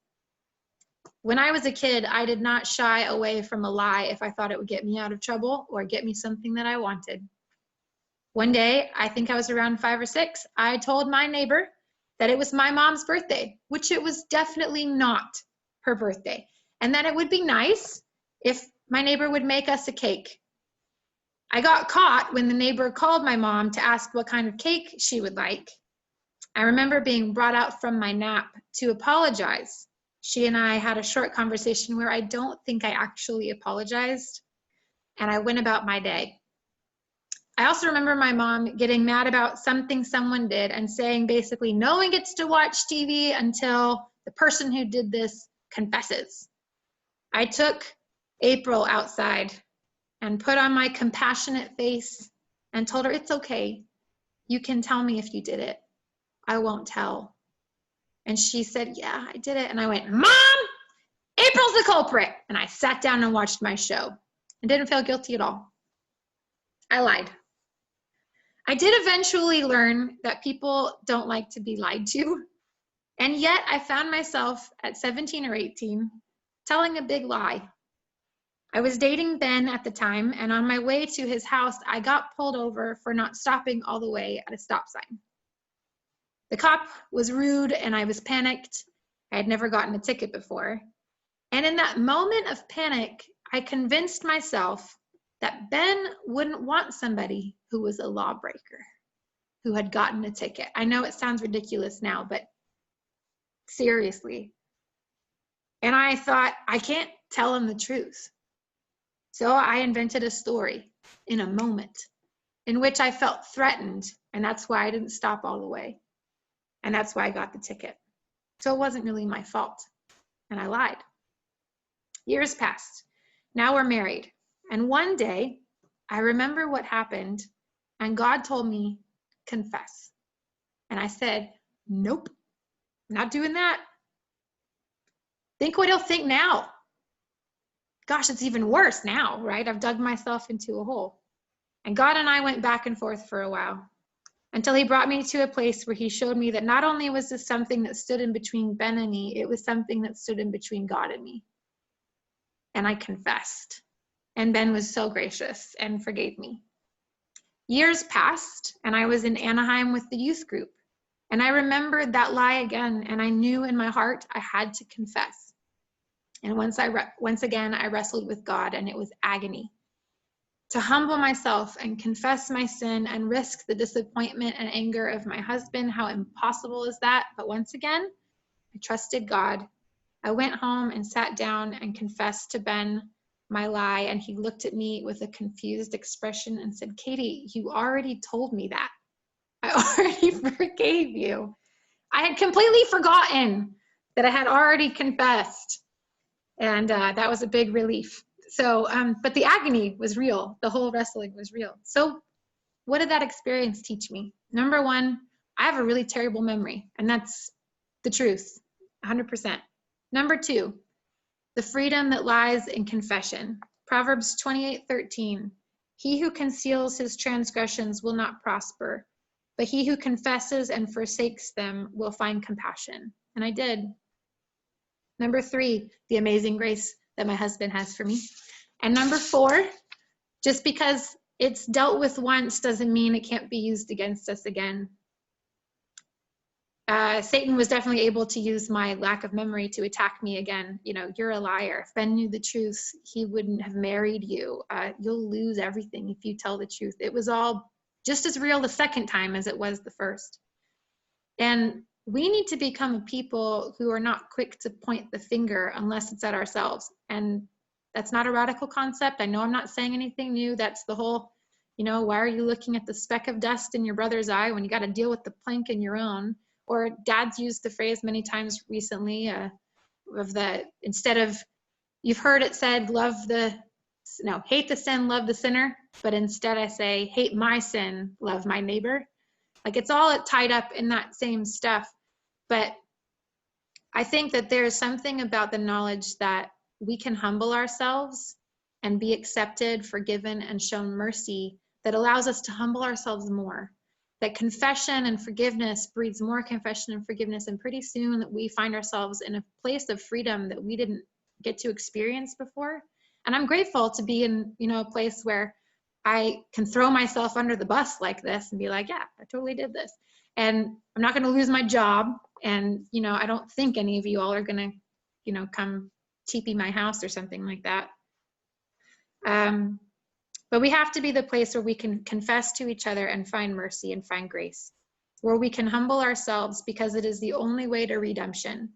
S1: When I was a kid, I did not shy away from a lie if I thought it would get me out of trouble or get me something that I wanted. One day, I think I was around 5 or 6, I told my neighbor that it was my mom's birthday, which it was definitely not her birthday, and that it would be nice if my neighbor would make us a cake. I got caught when the neighbor called my mom to ask what kind of cake she would like. I remember being brought out from my nap to apologize. She and I had a short conversation where I don't think I actually apologized, and I went about my day. I also remember my mom getting mad about something someone did and saying basically, no one gets to watch TV until the person who did this confesses. I took April outside and put on my compassionate face and told her, it's okay. You can tell me if you did it. I won't tell. And she said, yeah, I did it. And I went, Mom, April's the culprit. And I sat down and watched my show and didn't feel guilty at all. I lied. I did eventually learn that people don't like to be lied to. And yet I found myself at 17 or 18 telling a big lie. I was dating Ben at the time, and on my way to his house, I got pulled over for not stopping all the way at a stop sign. The cop was rude and I was panicked. I had never gotten a ticket before. And in that moment of panic, I convinced myself that Ben wouldn't want somebody who was a lawbreaker, who had gotten a ticket. I know it sounds ridiculous now, but seriously. And I thought, I can't tell him the truth. So I invented a story in a moment in which I felt threatened, and that's why I didn't stop all the way. And that's why I got the ticket. So it wasn't really my fault. And I lied. Years passed. Now we're married. And one day, I remember what happened, and God told me, confess. And I said, nope, not doing that. Think what he'll think now. Gosh, it's even worse now, right? I've dug myself into a hole. And God and I went back and forth for a while until he brought me to a place where he showed me that not only was this something that stood in between Ben and me, it was something that stood in between God and me. And I confessed. And Ben was so gracious and forgave me. Years passed, and I was in Anaheim with the youth group. And I remembered that lie again, and I knew in my heart I had to confess. And once again, I wrestled with God, and it was agony. To humble myself and confess my sin and risk the disappointment and anger of my husband, how impossible is that? But once again, I trusted God. I went home and sat down and confessed to Ben my lie, and he looked at me with a confused expression and said, Katie, you already told me that. I already forgave you. I had completely forgotten that I had already confessed. And that was a big relief. So, but the agony was real. The whole wrestling was real. So what did that experience teach me? Number one, I have a really terrible memory, and that's the truth, 100%. Number two, the freedom that lies in confession. Proverbs 28:13, he who conceals his transgressions will not prosper, but he who confesses and forsakes them will find compassion. And I did. Number three, the amazing grace that my husband has for me. And number four, just because it's dealt with once doesn't mean it can't be used against us again. Satan was definitely able to use my lack of memory to attack me again. You know, you're a liar. If Ben knew the truth, he wouldn't have married you. You'll lose everything if you tell the truth. It was all just as real the second time as it was the first. And we need to become a people who are not quick to point the finger unless it's at ourselves. And that's not a radical concept. I know I'm not saying anything new. That's the whole, you know, why are you looking at the speck of dust in your brother's eye when you got to deal with the plank in your own? Or Dad's used the phrase many times recently instead of, you've heard it said, hate the sin, love the sinner. But instead I say, hate my sin, love my neighbor. Like it's all tied up in that same stuff. But I think that there's something about the knowledge that we can humble ourselves and be accepted, forgiven, and shown mercy that allows us to humble ourselves more. That confession and forgiveness breeds more confession and forgiveness, and pretty soon we find ourselves in a place of freedom that we didn't get to experience before. And I'm grateful to be in, you know, a place where I can throw myself under the bus like this and be like, yeah, I totally did this. And I'm not going to lose my job. And, you know, I don't think any of you all are going to, you know, come TP my house or something like that. But we have to be the place where we can confess to each other and find mercy and find grace, where we can humble ourselves because it is the only way to redemption.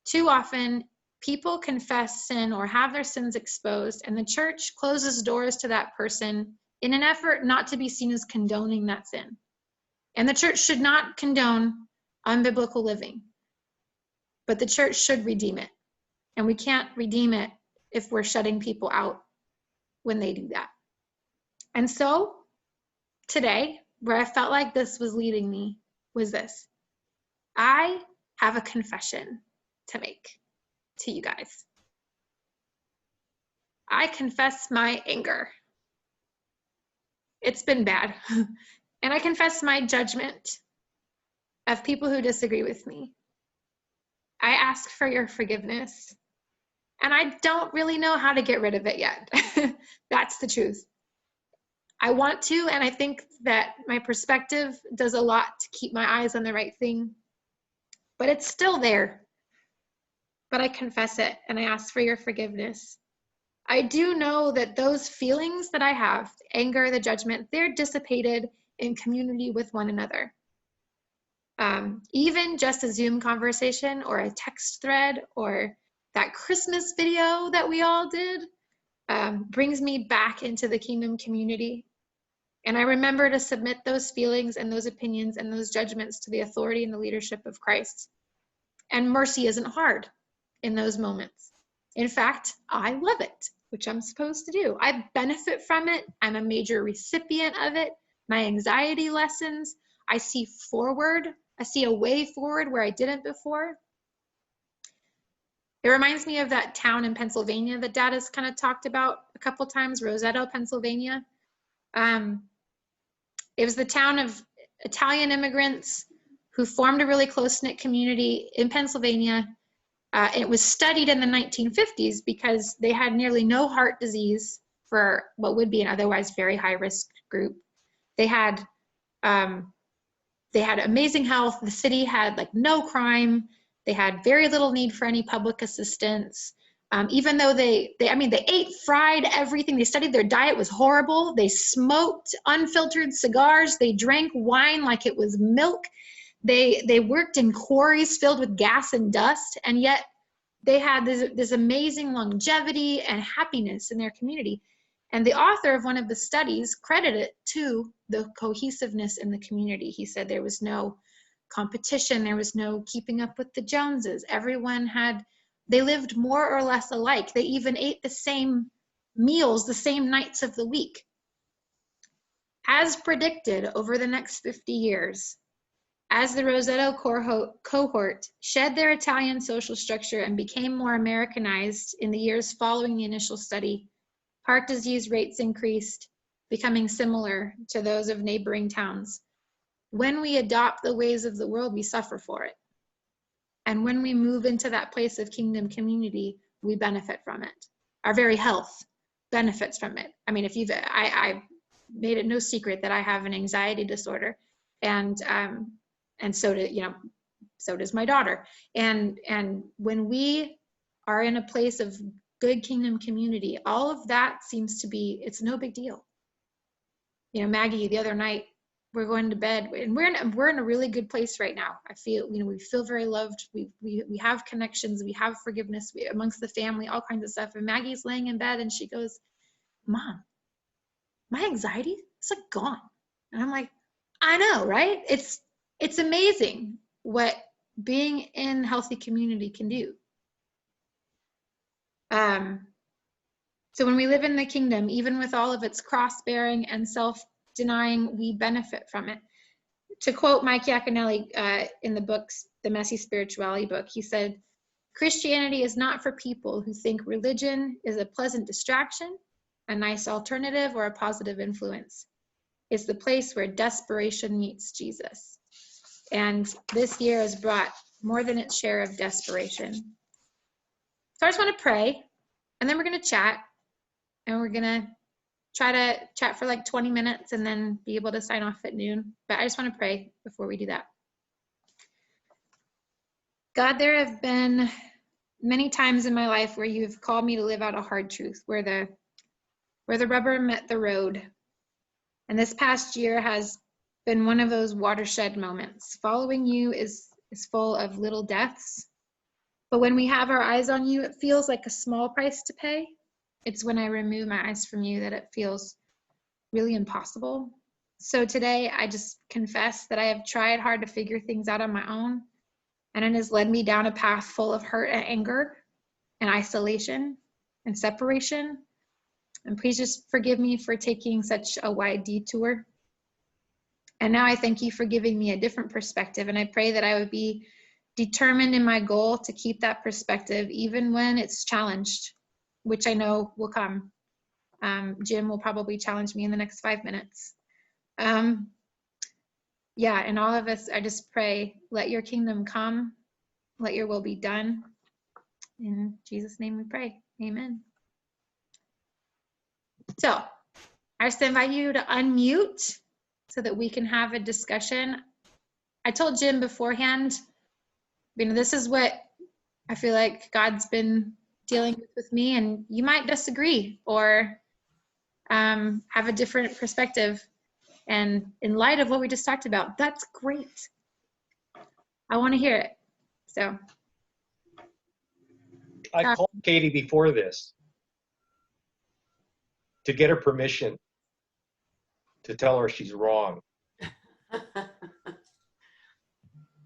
S1: Too often, people confess sin or have their sins exposed, and the church closes doors to that person in an effort not to be seen as condoning that sin. And the church should not condone unbiblical living, but the church should redeem it. And we can't redeem it if we're shutting people out when they do that. And so today, where I felt like this was leading me was this. I have a confession to make to you guys. I confess my anger. It's been bad. And I confess my judgment of people who disagree with me. I ask for your forgiveness. And I don't really know how to get rid of it yet. That's the truth. I want to, and I think that my perspective does a lot to keep my eyes on the right thing. But it's still there. But I confess it, and I ask for your forgiveness. I do know that those feelings that I have, the anger, the judgment, they're dissipated in community with one another. Even just a Zoom conversation or a text thread or that Christmas video that we all did brings me back into the kingdom community. And I remember to submit those feelings and those opinions and those judgments to the authority and the leadership of Christ. And mercy isn't hard in those moments. In fact, I love it, which I'm supposed to do. I benefit from it. I'm a major recipient of it. My anxiety lessens. I see forward. I see a way forward where I didn't before. It reminds me of that town in Pennsylvania that Dad has kind of talked about a couple times, Roseto, Pennsylvania. It was the town of Italian immigrants who formed a really close-knit community in Pennsylvania. It was studied in the 1950s because they had nearly no heart disease for what would be an otherwise very high-risk group. They had amazing health. The city had like no crime. They had very little need for any public assistance. Even though they ate fried everything. They studied their diet was horrible. They smoked unfiltered cigars. They drank wine like it was milk. They worked in quarries filled with gas and dust, and yet they had this amazing longevity and happiness in their community. And the author of one of the studies credited it to the cohesiveness in the community. He said there was no competition, there was no keeping up with the Joneses. They lived more or less alike. They even ate the same meals the same nights of the week. As predicted, over the next 50 years, as the Roseto cohort shed their Italian social structure and became more Americanized in the years following the initial study, heart disease rates increased, becoming similar to those of neighboring towns. When we adopt the ways of the world, we suffer for it. And when we move into that place of kingdom community, we benefit from it. Our very health benefits from it. I mean, I made it no secret that I have an anxiety disorder, and so does my daughter. And when we are in a place of good kingdom community, all of that seems to be, it's no big deal. Maggie, the other night, we're going to bed, and we're in a really good place right now. I feel, we feel very loved. We have connections, we have forgiveness amongst the family, all kinds of stuff. And Maggie's laying in bed and she goes, "Mom, my anxiety is like gone." And I'm like, I know, right? It's amazing what being in healthy community can do. So when we live in the kingdom, even with all of its cross-bearing and self-denying, we benefit from it. To quote Mike Yaconelli in the books, the Messy Spirituality book, he said, "Christianity is not for people who think religion is a pleasant distraction, a nice alternative, or a positive influence. It's the place where desperation meets Jesus." And this year has brought more than its share of desperation. So I just want to pray, and then we're going to chat, and we're going to try to chat for like 20 minutes and then be able to sign off at noon. But I just want to pray before we do that. God, there have been many times in my life where you've called me to live out a hard truth, where where the rubber met the road. And this past year has been one of those watershed moments. Following you is full of little deaths. But when we have our eyes on you, it feels like a small price to pay. It's when I remove my eyes from you that it feels really impossible. So today, I just confess that I have tried hard to figure things out on my own, and it has led me down a path full of hurt and anger and isolation and separation. And please just forgive me for taking such a wide detour. And now I thank you for giving me a different perspective, and I pray that I would be determined in my goal to keep that perspective even when it's challenged, which I know will come. Jim will probably challenge me in the next 5 minutes. Yeah, and all of us, I just pray, let your kingdom come, let your will be done. In Jesus' name we pray, amen. So I just invite you to unmute so that we can have a discussion. I told Jim beforehand, this is what I feel like God's been dealing with me, and you might disagree or have a different perspective. And in light of what we just talked about, that's great. I want to hear it. So
S3: I called Katie before this to get her permission to tell her she's wrong.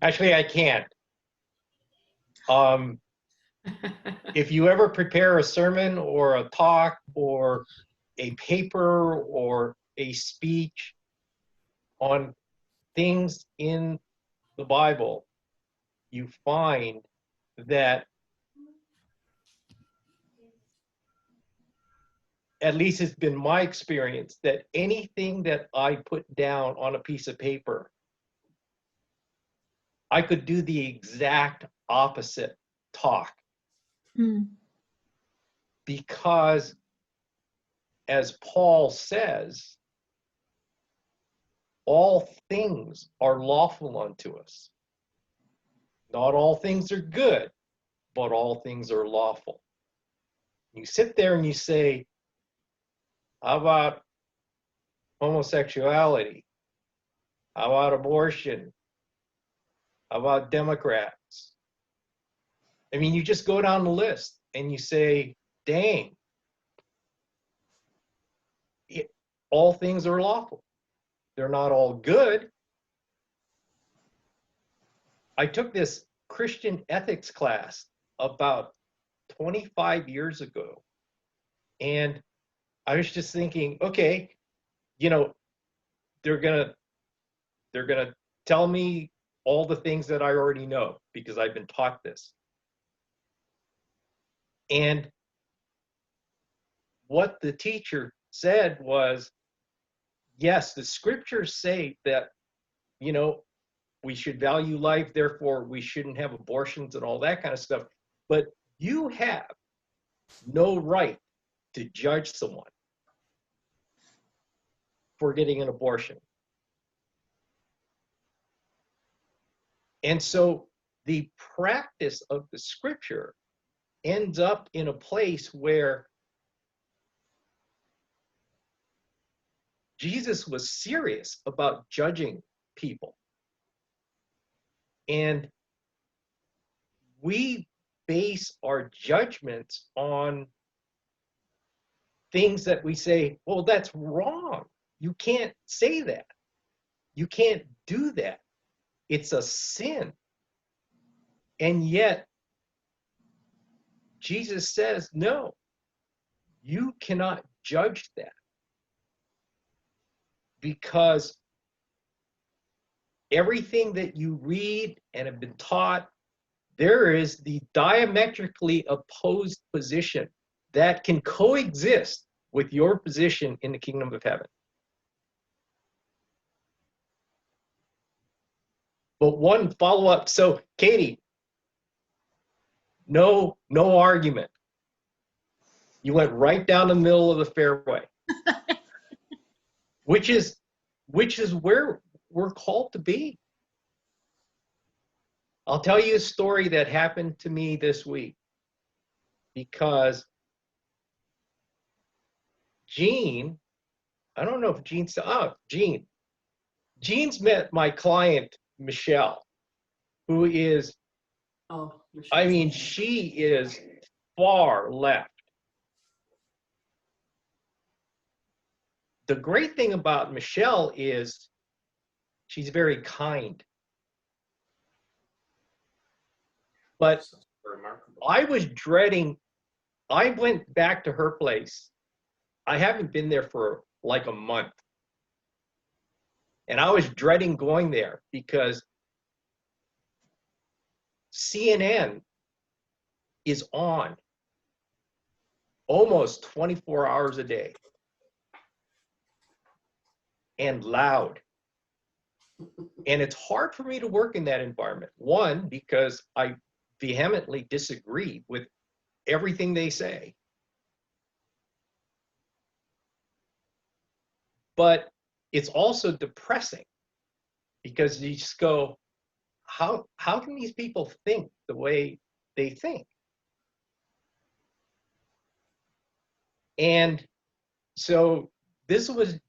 S3: Actually, I can't. If you ever prepare a sermon or a talk or a paper or a speech on things in the Bible, you find that, at least it's been my experience, that anything that I put down on a piece of paper, I could do the exact opposite talk. Because, as Paul says, all things are lawful unto us. Not all things are good, but all things are lawful. You sit there and you say, how about homosexuality? How about abortion? How about Democrats? I mean, you just go down the list and you say, dang, all things are lawful. They're not all good. I took this Christian ethics class about 25 years ago, and I was just thinking, okay, they're gonna tell me all the things that I already know because I've been taught this. And what the teacher said was, yes, the scriptures say that, we should value life, therefore we shouldn't have abortions and all that kind of stuff. But you have no right to judge someone for getting an abortion. And so the practice of the scripture ends up in a place where Jesus was serious about judging people. And we base our judgments on things that we say, well, that's wrong. You can't say that. You can't do that. It's a sin. And yet, Jesus says, no, you cannot judge that. Because everything that you read and have been taught, there is the diametrically opposed position that can coexist with your position in the kingdom of heaven. But one follow-up. So, Katie, no argument. You went right down the middle of the fairway, which is where we're called to be. I'll tell you a story that happened to me this week, because Jean, I don't know if Jean's, Jean. Jean's met my client, Michelle, who is,
S4: Oh,
S3: I mean, she is far left. The great thing about Michelle is she's very kind. But
S4: remarkable.
S3: I was dreading, I went back to her place. I haven't been there for like a month. And I was dreading going there because CNN is on almost 24 hours a day and loud. And it's hard for me to work in that environment. One, because I vehemently disagree with everything they say. But it's also depressing because you just go, how can these people think the way they think? And so this was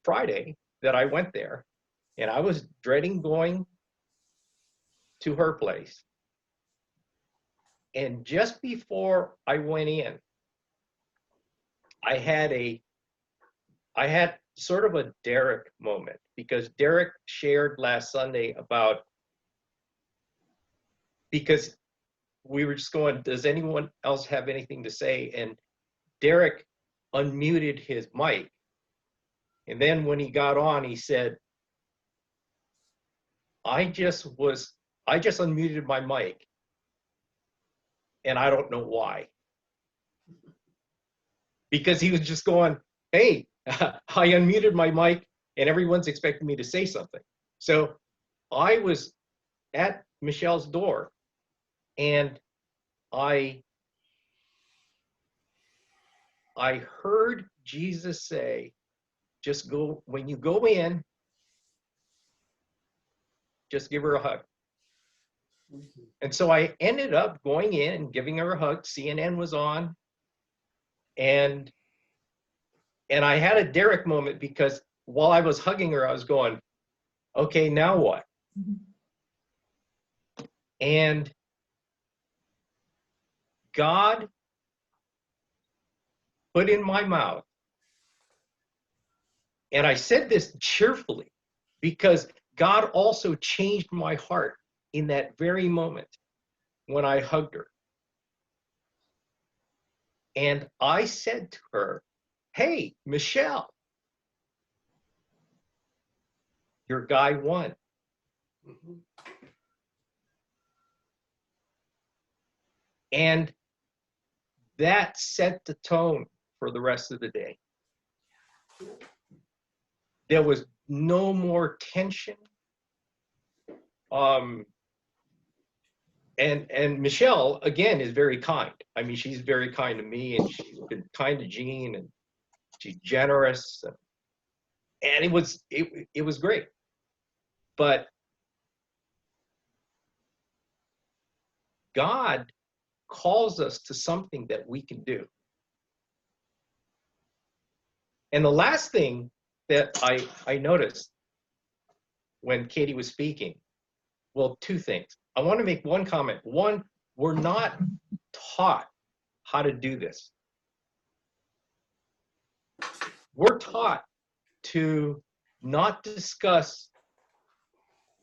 S3: Friday that I went there, and I was dreading going to her place. And just before I went in, I had sort of a Derek moment, because Derek shared last Sunday about, because we were just going, does anyone else have anything to say? And Derek unmuted his mic. And then when he got on, he said, I just unmuted my mic, and I don't know why. Because he was just going, hey, I unmuted my mic and everyone's expecting me to say something. So I was at Michelle's door, and I heard Jesus say, just go, when you go in, just give her a hug.
S4: Mhm.
S3: And so I ended up going in and giving her a hug. CNN was on. And I had a Derek moment, because while I was hugging her, I was going, okay, now what? And God put in my mouth, and I said this cheerfully, because God also changed my heart in that very moment when I hugged her. And I said to her, hey, Michelle, your guy won.
S4: Mhm.
S3: And that set the tone for the rest of the day. There was no more tension. And Michelle, again, is very kind. I mean, she's very kind to me, and she's been kind to Jean, and she's generous. And it was great. But God calls us to something that we can do. And the last thing that I noticed when Katie was speaking, well, two things. I want to make one comment. One, we're not taught how to do this. We're taught to not discuss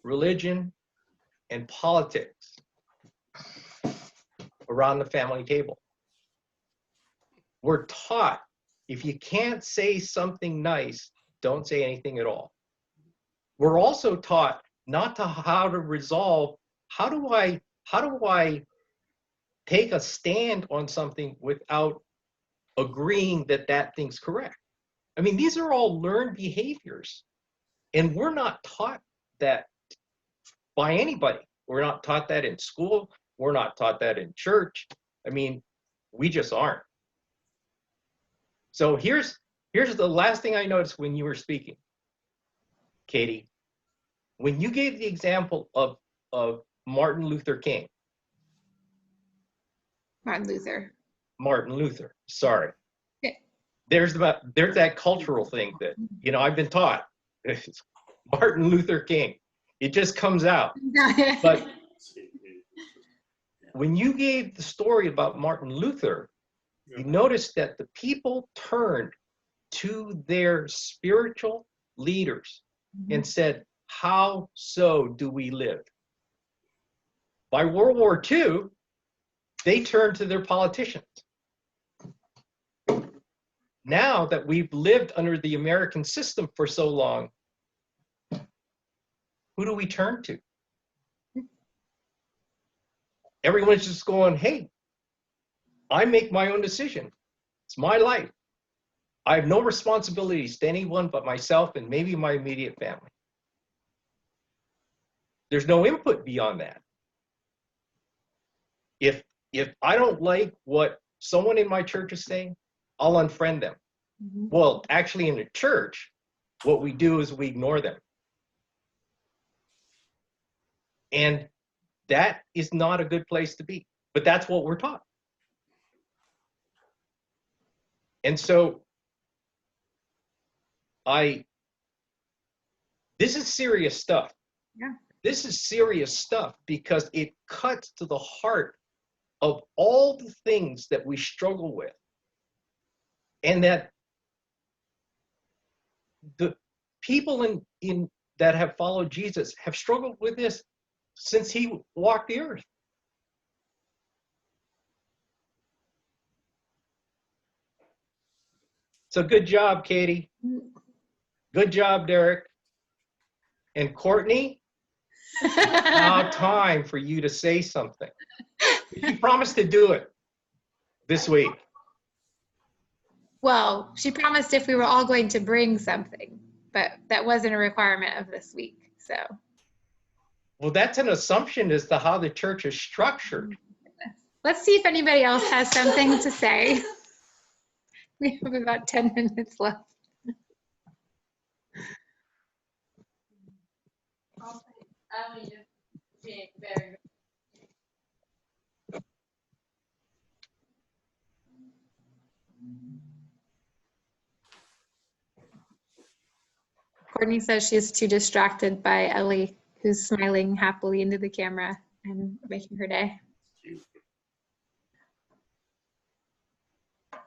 S3: religion and politics around the family table. We're taught, if you can't say something nice, don't say anything at all. We're also taught not to how to resolve, how do I take a stand on something without agreeing that that thing's correct? I mean, these are all learned behaviors, and we're not taught that by anybody. We're not taught that in school. We're not taught that in church. I mean, we just aren't. So here's the last thing I noticed when you were speaking, Katie. When you gave the example of Martin Luther King.
S1: Martin Luther.
S3: Martin Luther, sorry.
S1: Okay.
S3: there's that cultural thing that, you know, I've been taught. Martin Luther King. It just comes out. But when you gave the story about Martin Luther, you noticed that the people turned to their spiritual leaders and said, how so do we live? By World War II, they turned to their politicians. Now that we've lived under the American system for so long, who do we turn to? Everyone's just going, hey, I make my own decision. It's my life. I have no responsibilities to anyone but myself and maybe my immediate family. There's no input beyond that. If I don't like what someone in my church is saying, I'll unfriend them. Well, actually in the church, what we do is we ignore them. And that is not a good place to be, but that's what we're taught. And so this is serious stuff.
S1: Yeah.
S3: This is serious stuff because it cuts to the heart of all the things that we struggle with. And that the people in that have followed Jesus have struggled with this since he walked the earth. So good job, Katie. Good job, Derek. And Courtney, now time for you to say something. You promised to do it this week.
S1: Well, she promised if we were all going to bring something, but that wasn't a requirement of this week, so.
S3: Well, that's an assumption as to how the church is structured.
S1: Let's see if anybody else has something to say. We have about 10 minutes left. Courtney says she's too distracted by Ellie, who's smiling happily into the camera and making her day.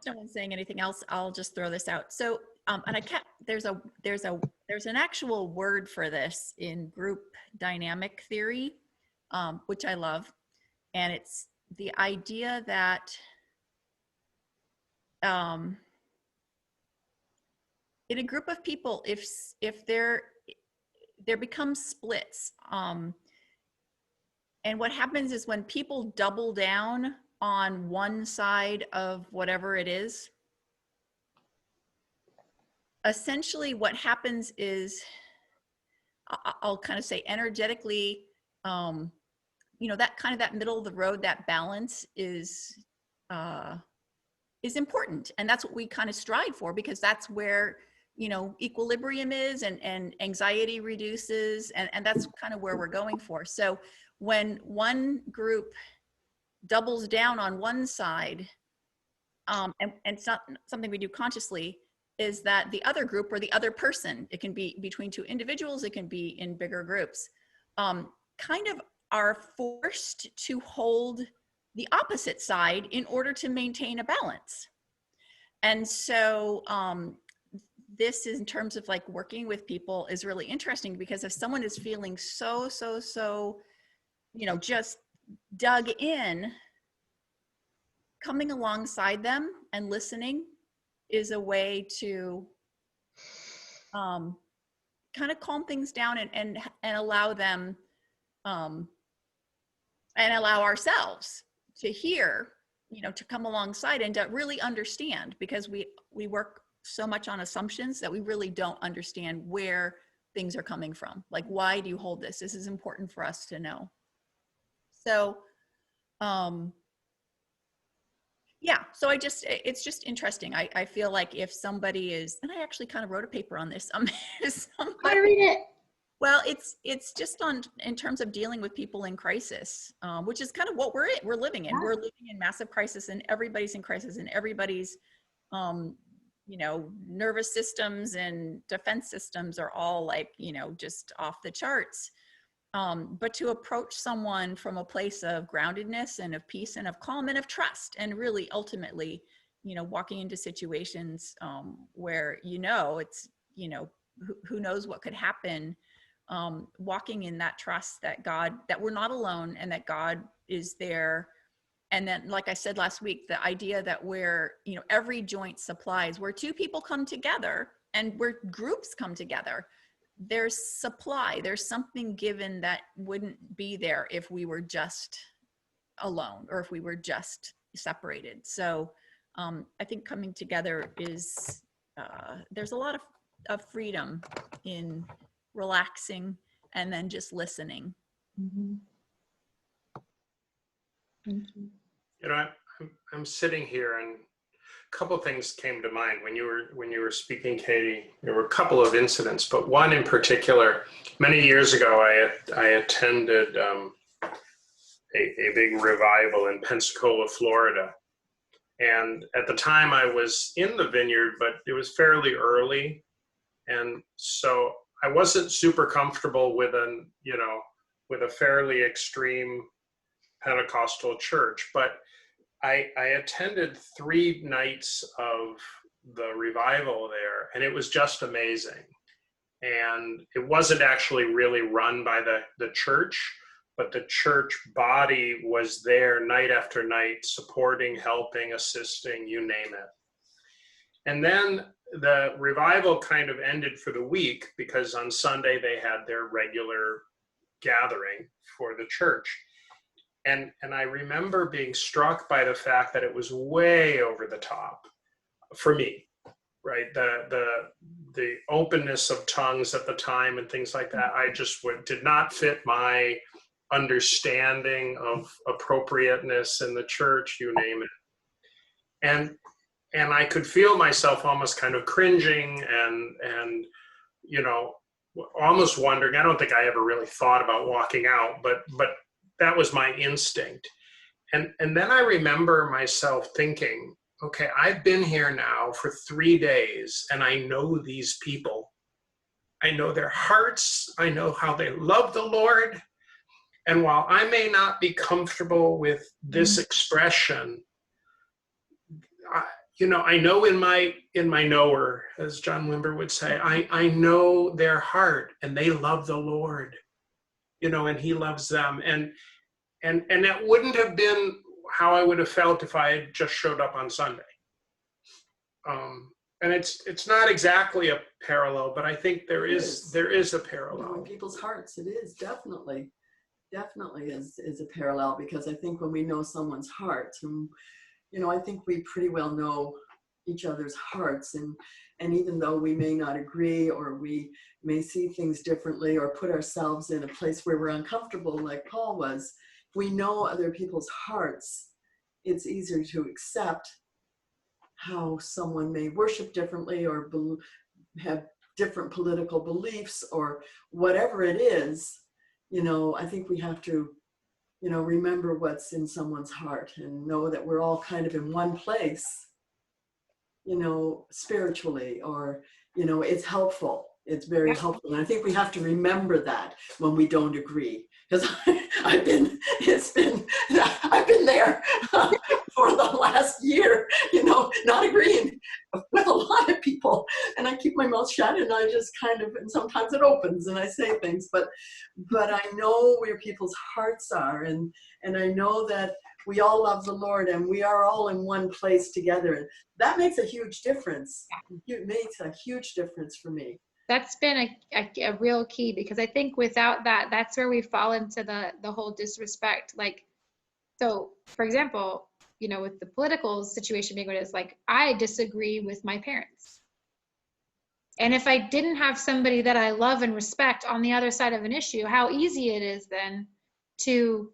S5: No one's saying anything else. I'll just throw this out. So, and I can't, there's an actual word for this in group dynamic theory, which I love. And it's the idea that in a group of people, if there becomes splits, and what happens is when people double down on one side of whatever it is, essentially what happens is, I'll kind of say energetically, you know, that middle of the road, that balance is important. And that's what we kind of strive for, because that's where, you know, equilibrium is and anxiety reduces. And that's kind of where we're going for. So when one group doubles down on one side, and it's not something we do consciously, is that the other group or the other person, it can be between two individuals, it can be in bigger groups, kind of are forced to hold the opposite side in order to maintain a balance. And so this is, in terms of like working with people, is really interesting, because if someone is feeling so, you know, just dug in, coming alongside them and listening is a way to kind of calm things down and allow them and allow ourselves to hear, you know, to come alongside and to really understand, because we work so much on assumptions that we really don't understand where things are coming from. Like, why do you hold this? This is important for us to know. So, yeah, so it's just interesting. I feel like if somebody is, and I actually kind of wrote a paper on this.
S1: I read it.
S5: Well, it's just in terms of dealing with people in crisis, which is kind of what we're living in. We're living in massive crisis, and everybody's in crisis, and everybody's, you nervous systems and defense systems are all like, just off the charts. But to approach someone from a place of groundedness and of peace and of calm and of trust, and really ultimately, walking into situations where, it's, who knows what could happen, walking in that trust that we're not alone and that God is there. And then, like I said last week, the idea that where, every joint supplies, where two people come together and where groups come together, there's supply, there's something given that wouldn't be there if we were just alone or if we were just separated. So I think coming together is, there's a lot of freedom in relaxing and then just listening.
S2: Mm-hmm. Thank you.
S4: I'm sitting here, and a couple of things came to mind when you were speaking, Katie. There were a couple of incidents, but one in particular. Many years ago, I attended a big revival in Pensacola, Florida, and at the time I was in the vineyard, but it was fairly early, and so I wasn't super comfortable with a fairly extreme Pentecostal church, but I attended 3 nights of the revival there, and it was just amazing. And it wasn't actually really run by the church, but the church body was there night after night, supporting, helping, assisting, you name it. And then the revival kind of ended for the week, because on Sunday they had their regular gathering for the church. And I remember being struck by the fact that it was way over the top for me, right? The openness of tongues at the time and things like that, I just did not fit my understanding of appropriateness in the church, you name it. And I could feel myself almost kind of cringing and almost wondering. I don't think I ever really thought about walking out, but that was my instinct. And then I remember myself thinking, okay, I've been here now for 3 days, and I know these people. I know their hearts. I know how they love the Lord. And while I may not be comfortable with this expression, I know in my knower, as John Wimber would say, I know their heart, and they love the Lord, and he loves them. And that wouldn't have been how I would have felt if I had just showed up on Sunday. And it's not exactly a parallel, but I think there is a parallel.
S6: In people's hearts, it is definitely is a parallel, because I think when we know someone's heart, and I think we pretty well know each other's hearts, and even though we may not agree, or we may see things differently, or put ourselves in a place where we're uncomfortable, like Paul was, if we know other people's hearts, it's easier to accept how someone may worship differently, or have different political beliefs, or whatever it is. I think we have to remember what's in someone's heart, and know that we're all kind of in one place, spiritually, or, it's helpful. It's very helpful. And I think we have to remember that when we don't agree, because I've been there for the last year, not agreeing with a lot of people, and I keep my mouth shut, and I just kind of, and sometimes it opens and I say things, but I know where people's hearts are, and I know that we all love the Lord, and we are all in one place together, and that makes a huge difference. It makes a huge difference for me.
S1: That's been a real key, because I think without that, that's where we fall into the whole disrespect. Like, so for example, with the political situation being what it is, like, I disagree with my parents. And if I didn't have somebody that I love and respect on the other side of an issue, how easy it is then to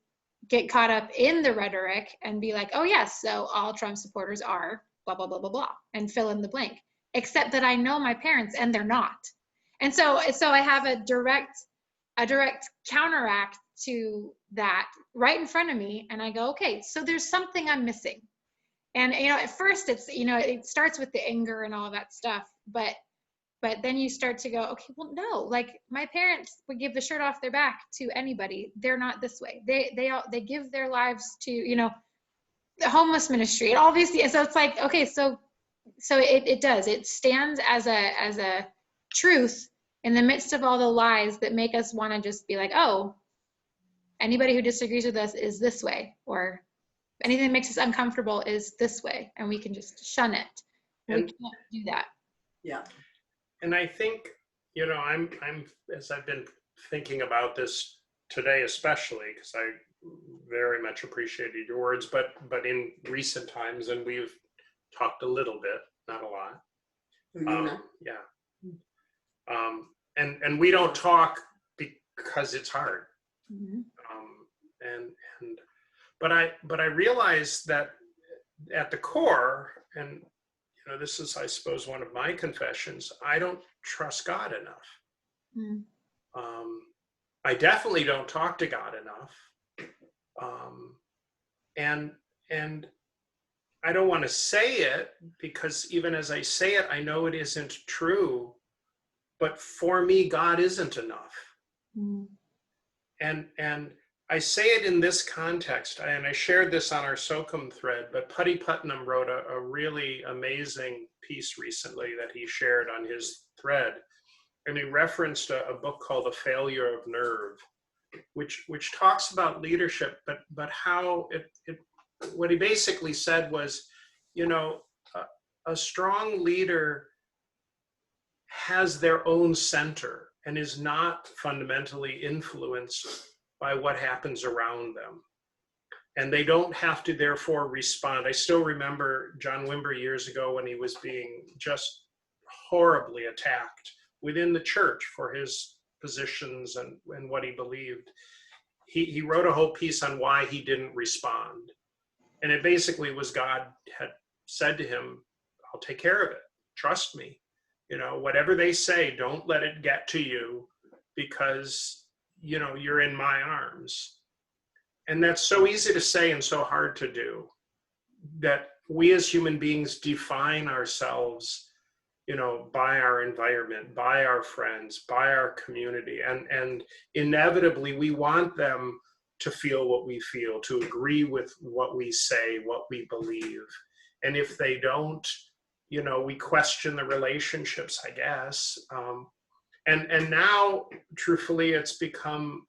S1: get caught up in the rhetoric and be like, oh yes, so all Trump supporters are blah, blah, blah, blah, blah, and fill in the blank, except that I know my parents and they're not. And so I have a direct counteract to that right in front of me. And I go, okay, so there's something I'm missing. And, at first it's, it starts with the anger and all that stuff, but then you start to go, okay, well, no, like my parents would give the shirt off their back to anybody. They're not this way. They give their lives to, the homeless ministry and all these things. So it's like, okay, so it stands as a truth in the midst of all the lies that make us want to just be like, oh, anybody who disagrees with us is this way, or anything that makes us uncomfortable is this way, and we can just shun it. We can't do that.
S6: Yeah.
S4: And I think, I'm as I've been thinking about this today, especially because I very much appreciated your words, but in recent times, and we've talked a little bit, not a lot. And we don't talk because it's hard.
S1: Mm-hmm.
S4: But I realize that at the core, and this is, I suppose, one of my confessions, I don't trust God enough.
S1: Mm.
S4: I definitely don't talk to God enough. And I don't want to say it, because even as I say it, I know it isn't true. But for me, God isn't enough.
S1: Mm.
S4: And I say it in this context, and I shared this on our SOCM thread, but Putty Putnam wrote a really amazing piece recently that he shared on his thread. And he referenced a book called The Failure of Nerve, which talks about leadership, but how what he basically said was, a strong leader has their own center and is not fundamentally influenced by what happens around them. And they don't have to therefore respond. I still remember John Wimber years ago when he was being just horribly attacked within the church for his positions and what he believed. He wrote a whole piece on why he didn't respond. And it basically was God had said to him, I'll take care of it. Trust me. Whatever they say, don't let it get to you, because you're in my arms. And that's so easy to say and so hard to do, that we as human beings define ourselves, by our environment, by our friends, by our community. And inevitably we want them to feel what we feel, to agree with what we say, what we believe. And if they don't, we question the relationships, I guess. And now, truthfully, it's become,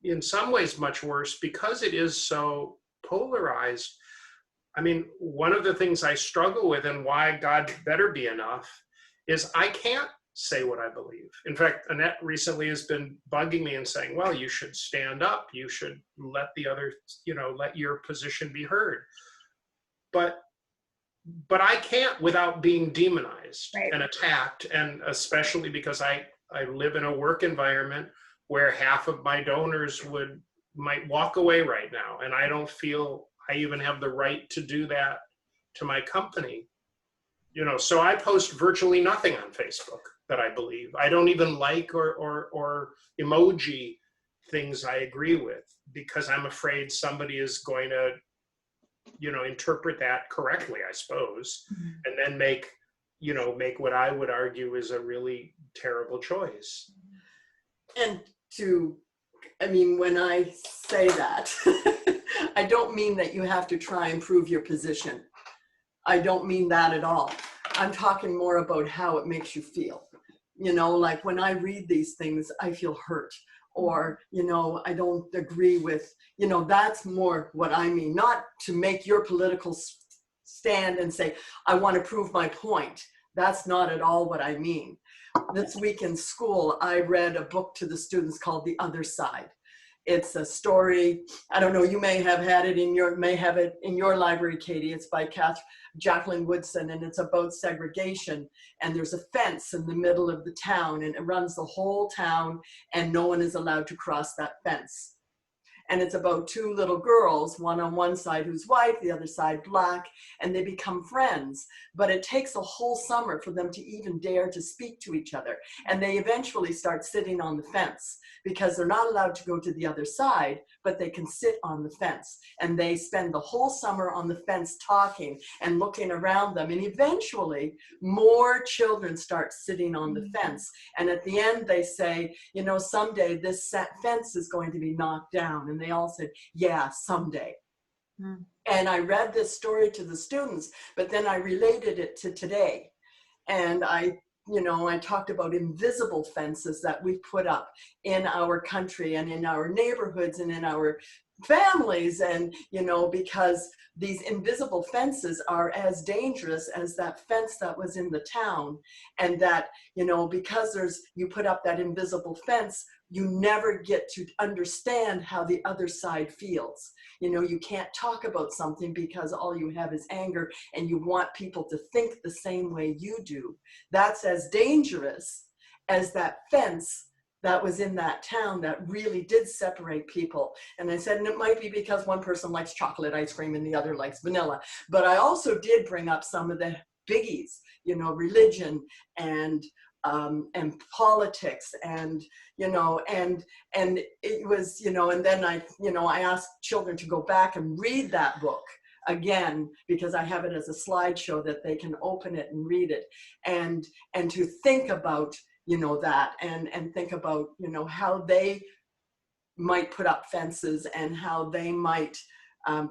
S4: in some ways, much worse because it is so polarized. I mean, one of the things I struggle with, and why God better be enough, is I can't say what I believe. In fact, Annette recently has been bugging me and saying, well, you should stand up. You should let the other, let your position be heard. But I can't without being demonized and attacked, and especially because I live in a work environment where half of my donors might walk away right now, and I don't feel I even have the right to do that to my company. So I post virtually nothing on Facebook that I believe. I don't even like or emoji things I agree with, because I'm afraid somebody is going to interpret that correctly, I suppose, and then make what I would argue is a really terrible choice.
S6: And when I say that, I don't mean that you have to try and prove your position. I don't mean that at all. I'm talking more about how it makes you feel. Like when I read these things, I feel hurt. Or, I don't agree with, that's more what I mean. Not to make your political stand and say, I want to prove my point. That's not at all what I mean. This week in school, I read a book to the students called The Other Side. It's a story, I don't know, you may have it in your library, Katie. It's by Jacqueline Woodson, and it's about segregation. And there's a fence in the middle of the town, and it runs the whole town, and no one is allowed to cross that fence. And it's about two little girls, one on one side who's white, the other side black, and they become friends. But it takes a whole summer for them to even dare to speak to each other. And they eventually start sitting on the fence because they're not allowed to go to the other side but they can sit on the fence. And they spend the whole summer on the fence talking and looking around them. And eventually, more children start sitting on the fence. And at the end, they say, you know, someday this fence is going to be knocked down. And they all said, yeah, someday. And I read this story to the students, but then I related it to today. And I talked about invisible fences that we put up in our country and in our neighborhoods and in our families. And, you know, because these invisible fences are as dangerous as that fence that was in the town. And that, you know, because you put up that invisible fence, you never get to understand how the other side feels. You know, you can't talk about something because all you have is anger and you want people to think the same way you do. That's as dangerous as that fence that was in that town that really did separate people. And I said, and it might be because one person likes chocolate ice cream and the other likes vanilla. But I also did bring up some of the biggies, you know, religion and politics and, you know, and it was, you know, and then I asked children to go back and read that book again, because I have it as a slideshow that they can open it and read it and to think about, you know, that and think about, you know, how they might put up fences and how they might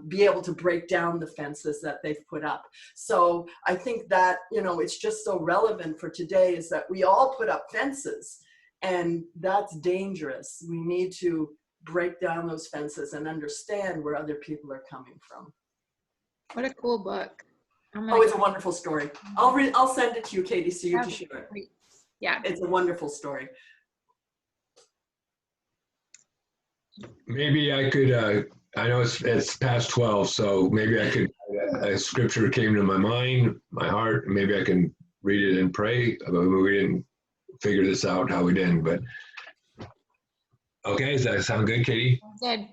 S6: be able to break down the fences that they've put up. So I think that, you know, it's just so relevant for today is that we all put up fences and that's dangerous. We need to break down those fences and understand where other people are coming from.
S1: What a cool book.
S6: Oh, it's a wonderful story. I'll send it to you, Katie, so you can share it.
S1: Great. Yeah.
S6: It's a wonderful story.
S7: Maybe I could, I know it's past 12, so maybe I could, a scripture came to my mind, my heart, and maybe I can read it and pray. We didn't figure this out how we didn't, but okay, does that sound good, Katie?
S1: Good.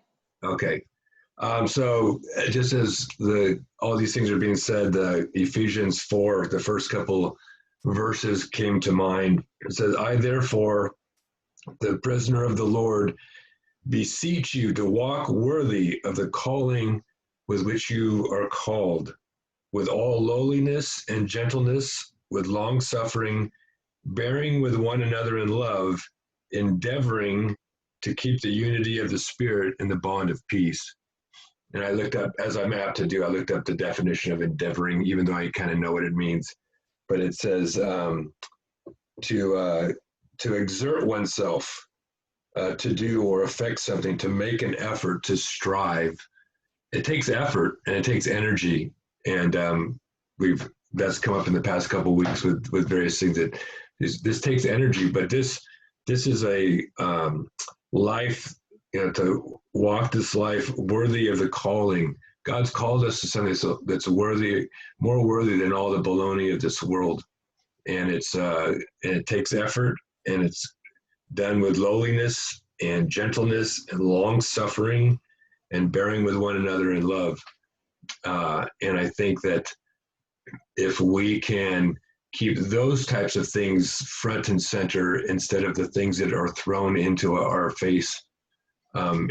S7: Okay. So just as all these things are being said, the Ephesians 4, the first couple verses came to mind. It says, I therefore, the prisoner of the Lord, beseech you to walk worthy of the calling with which you are called, with all lowliness and gentleness, with long suffering, bearing with one another in love, endeavoring to keep the unity of the Spirit in the bond of peace. And I looked up, as I'm apt to do, I looked up the definition of endeavoring, even though I kind of know what it means. But it says to exert oneself, to do or affect something, to make an effort, to strive. It takes effort and it takes energy. And that's come up in the past couple of weeks with various things that this takes energy, but this is a life, you know, to walk this life worthy of the calling. God's called us to something that's worthy, more worthy than all the baloney of this world. And it takes effort, and it's done with lowliness and gentleness and long suffering and bearing with one another in love. And I think that if we can keep those types of things front and center instead of the things that are thrown into our face in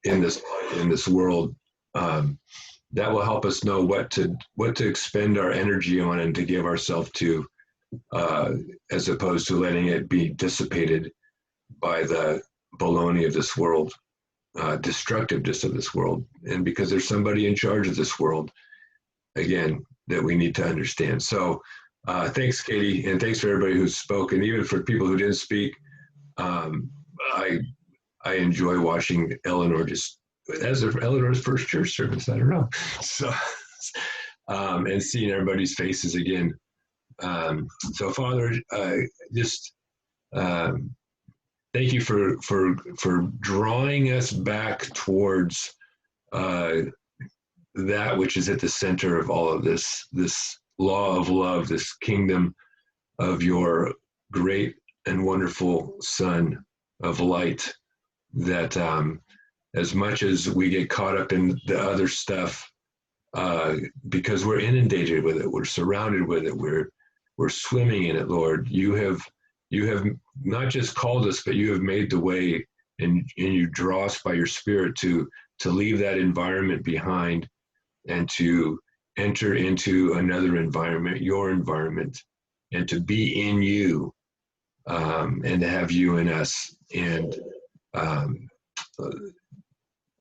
S7: this world, that will help us know what to expend our energy on and to give ourselves to, as opposed to letting it be dissipated by the baloney of this world, destructiveness of this world. And because there's somebody in charge of this world, again, that we need to understand. So thanks, Katie, and thanks for everybody who's spoken, even for people who didn't speak. I enjoy watching Eleanor, just as of Eleanor's first church service, I don't know. So, and seeing everybody's faces again. So Father, just thank you for drawing us back towards that which is at the center of all of this law of love, this kingdom of your great and wonderful Son of light, that as much as we get caught up in the other stuff, because we're inundated with it, we're surrounded with it, we're swimming in it, Lord, you have not just called us, but you have made the way and you draw us by your Spirit to leave that environment behind and to enter into another environment, your environment, and to be in you, and to have you in us. And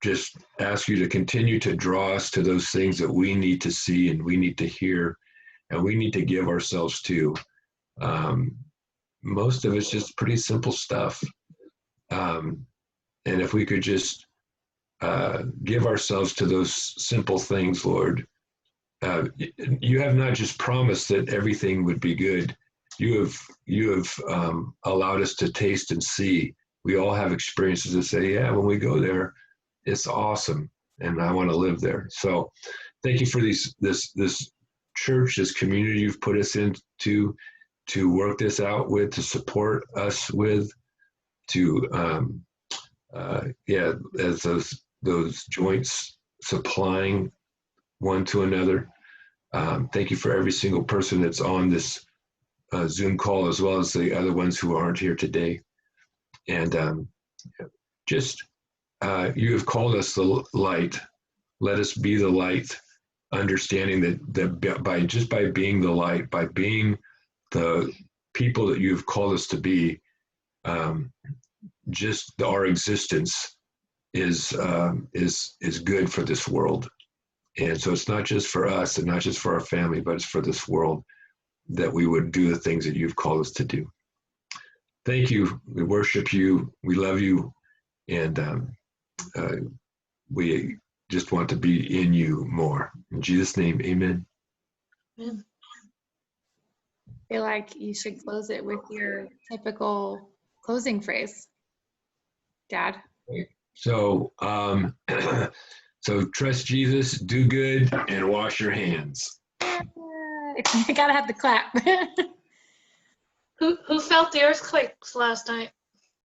S7: just ask you to continue to draw us to those things that we need to see and we need to hear and we need to give ourselves to. Most of it's just pretty simple stuff. And if we could just give ourselves to those simple things, Lord, you have not just promised that everything would be good. You have allowed us to taste and see. We all have experiences that say, yeah, when we go there, it's awesome, and I want to live there. So thank you for this church, this community you've put us into to work this out with, to support us with, to as those joints supplying one to another. Thank you for every single person that's on this Zoom call, as well as the other ones who aren't here today. And you have called us the light. Let us be the light, understanding that by being the light, by being the people that you have called us to be, just our existence is good for this world. And so it's not just for us and not just for our family, but it's for this world, that we would do the things that you've called us to do. Thank you. We worship you. We love you. And we just want to be in you more. In Jesus' name, amen.
S1: I feel like you should close it with your typical closing phrase, Dad.
S7: So, so trust Jesus, do good, and wash your hands.
S1: I gotta have the clap.
S8: Who felt the earthquakes last night?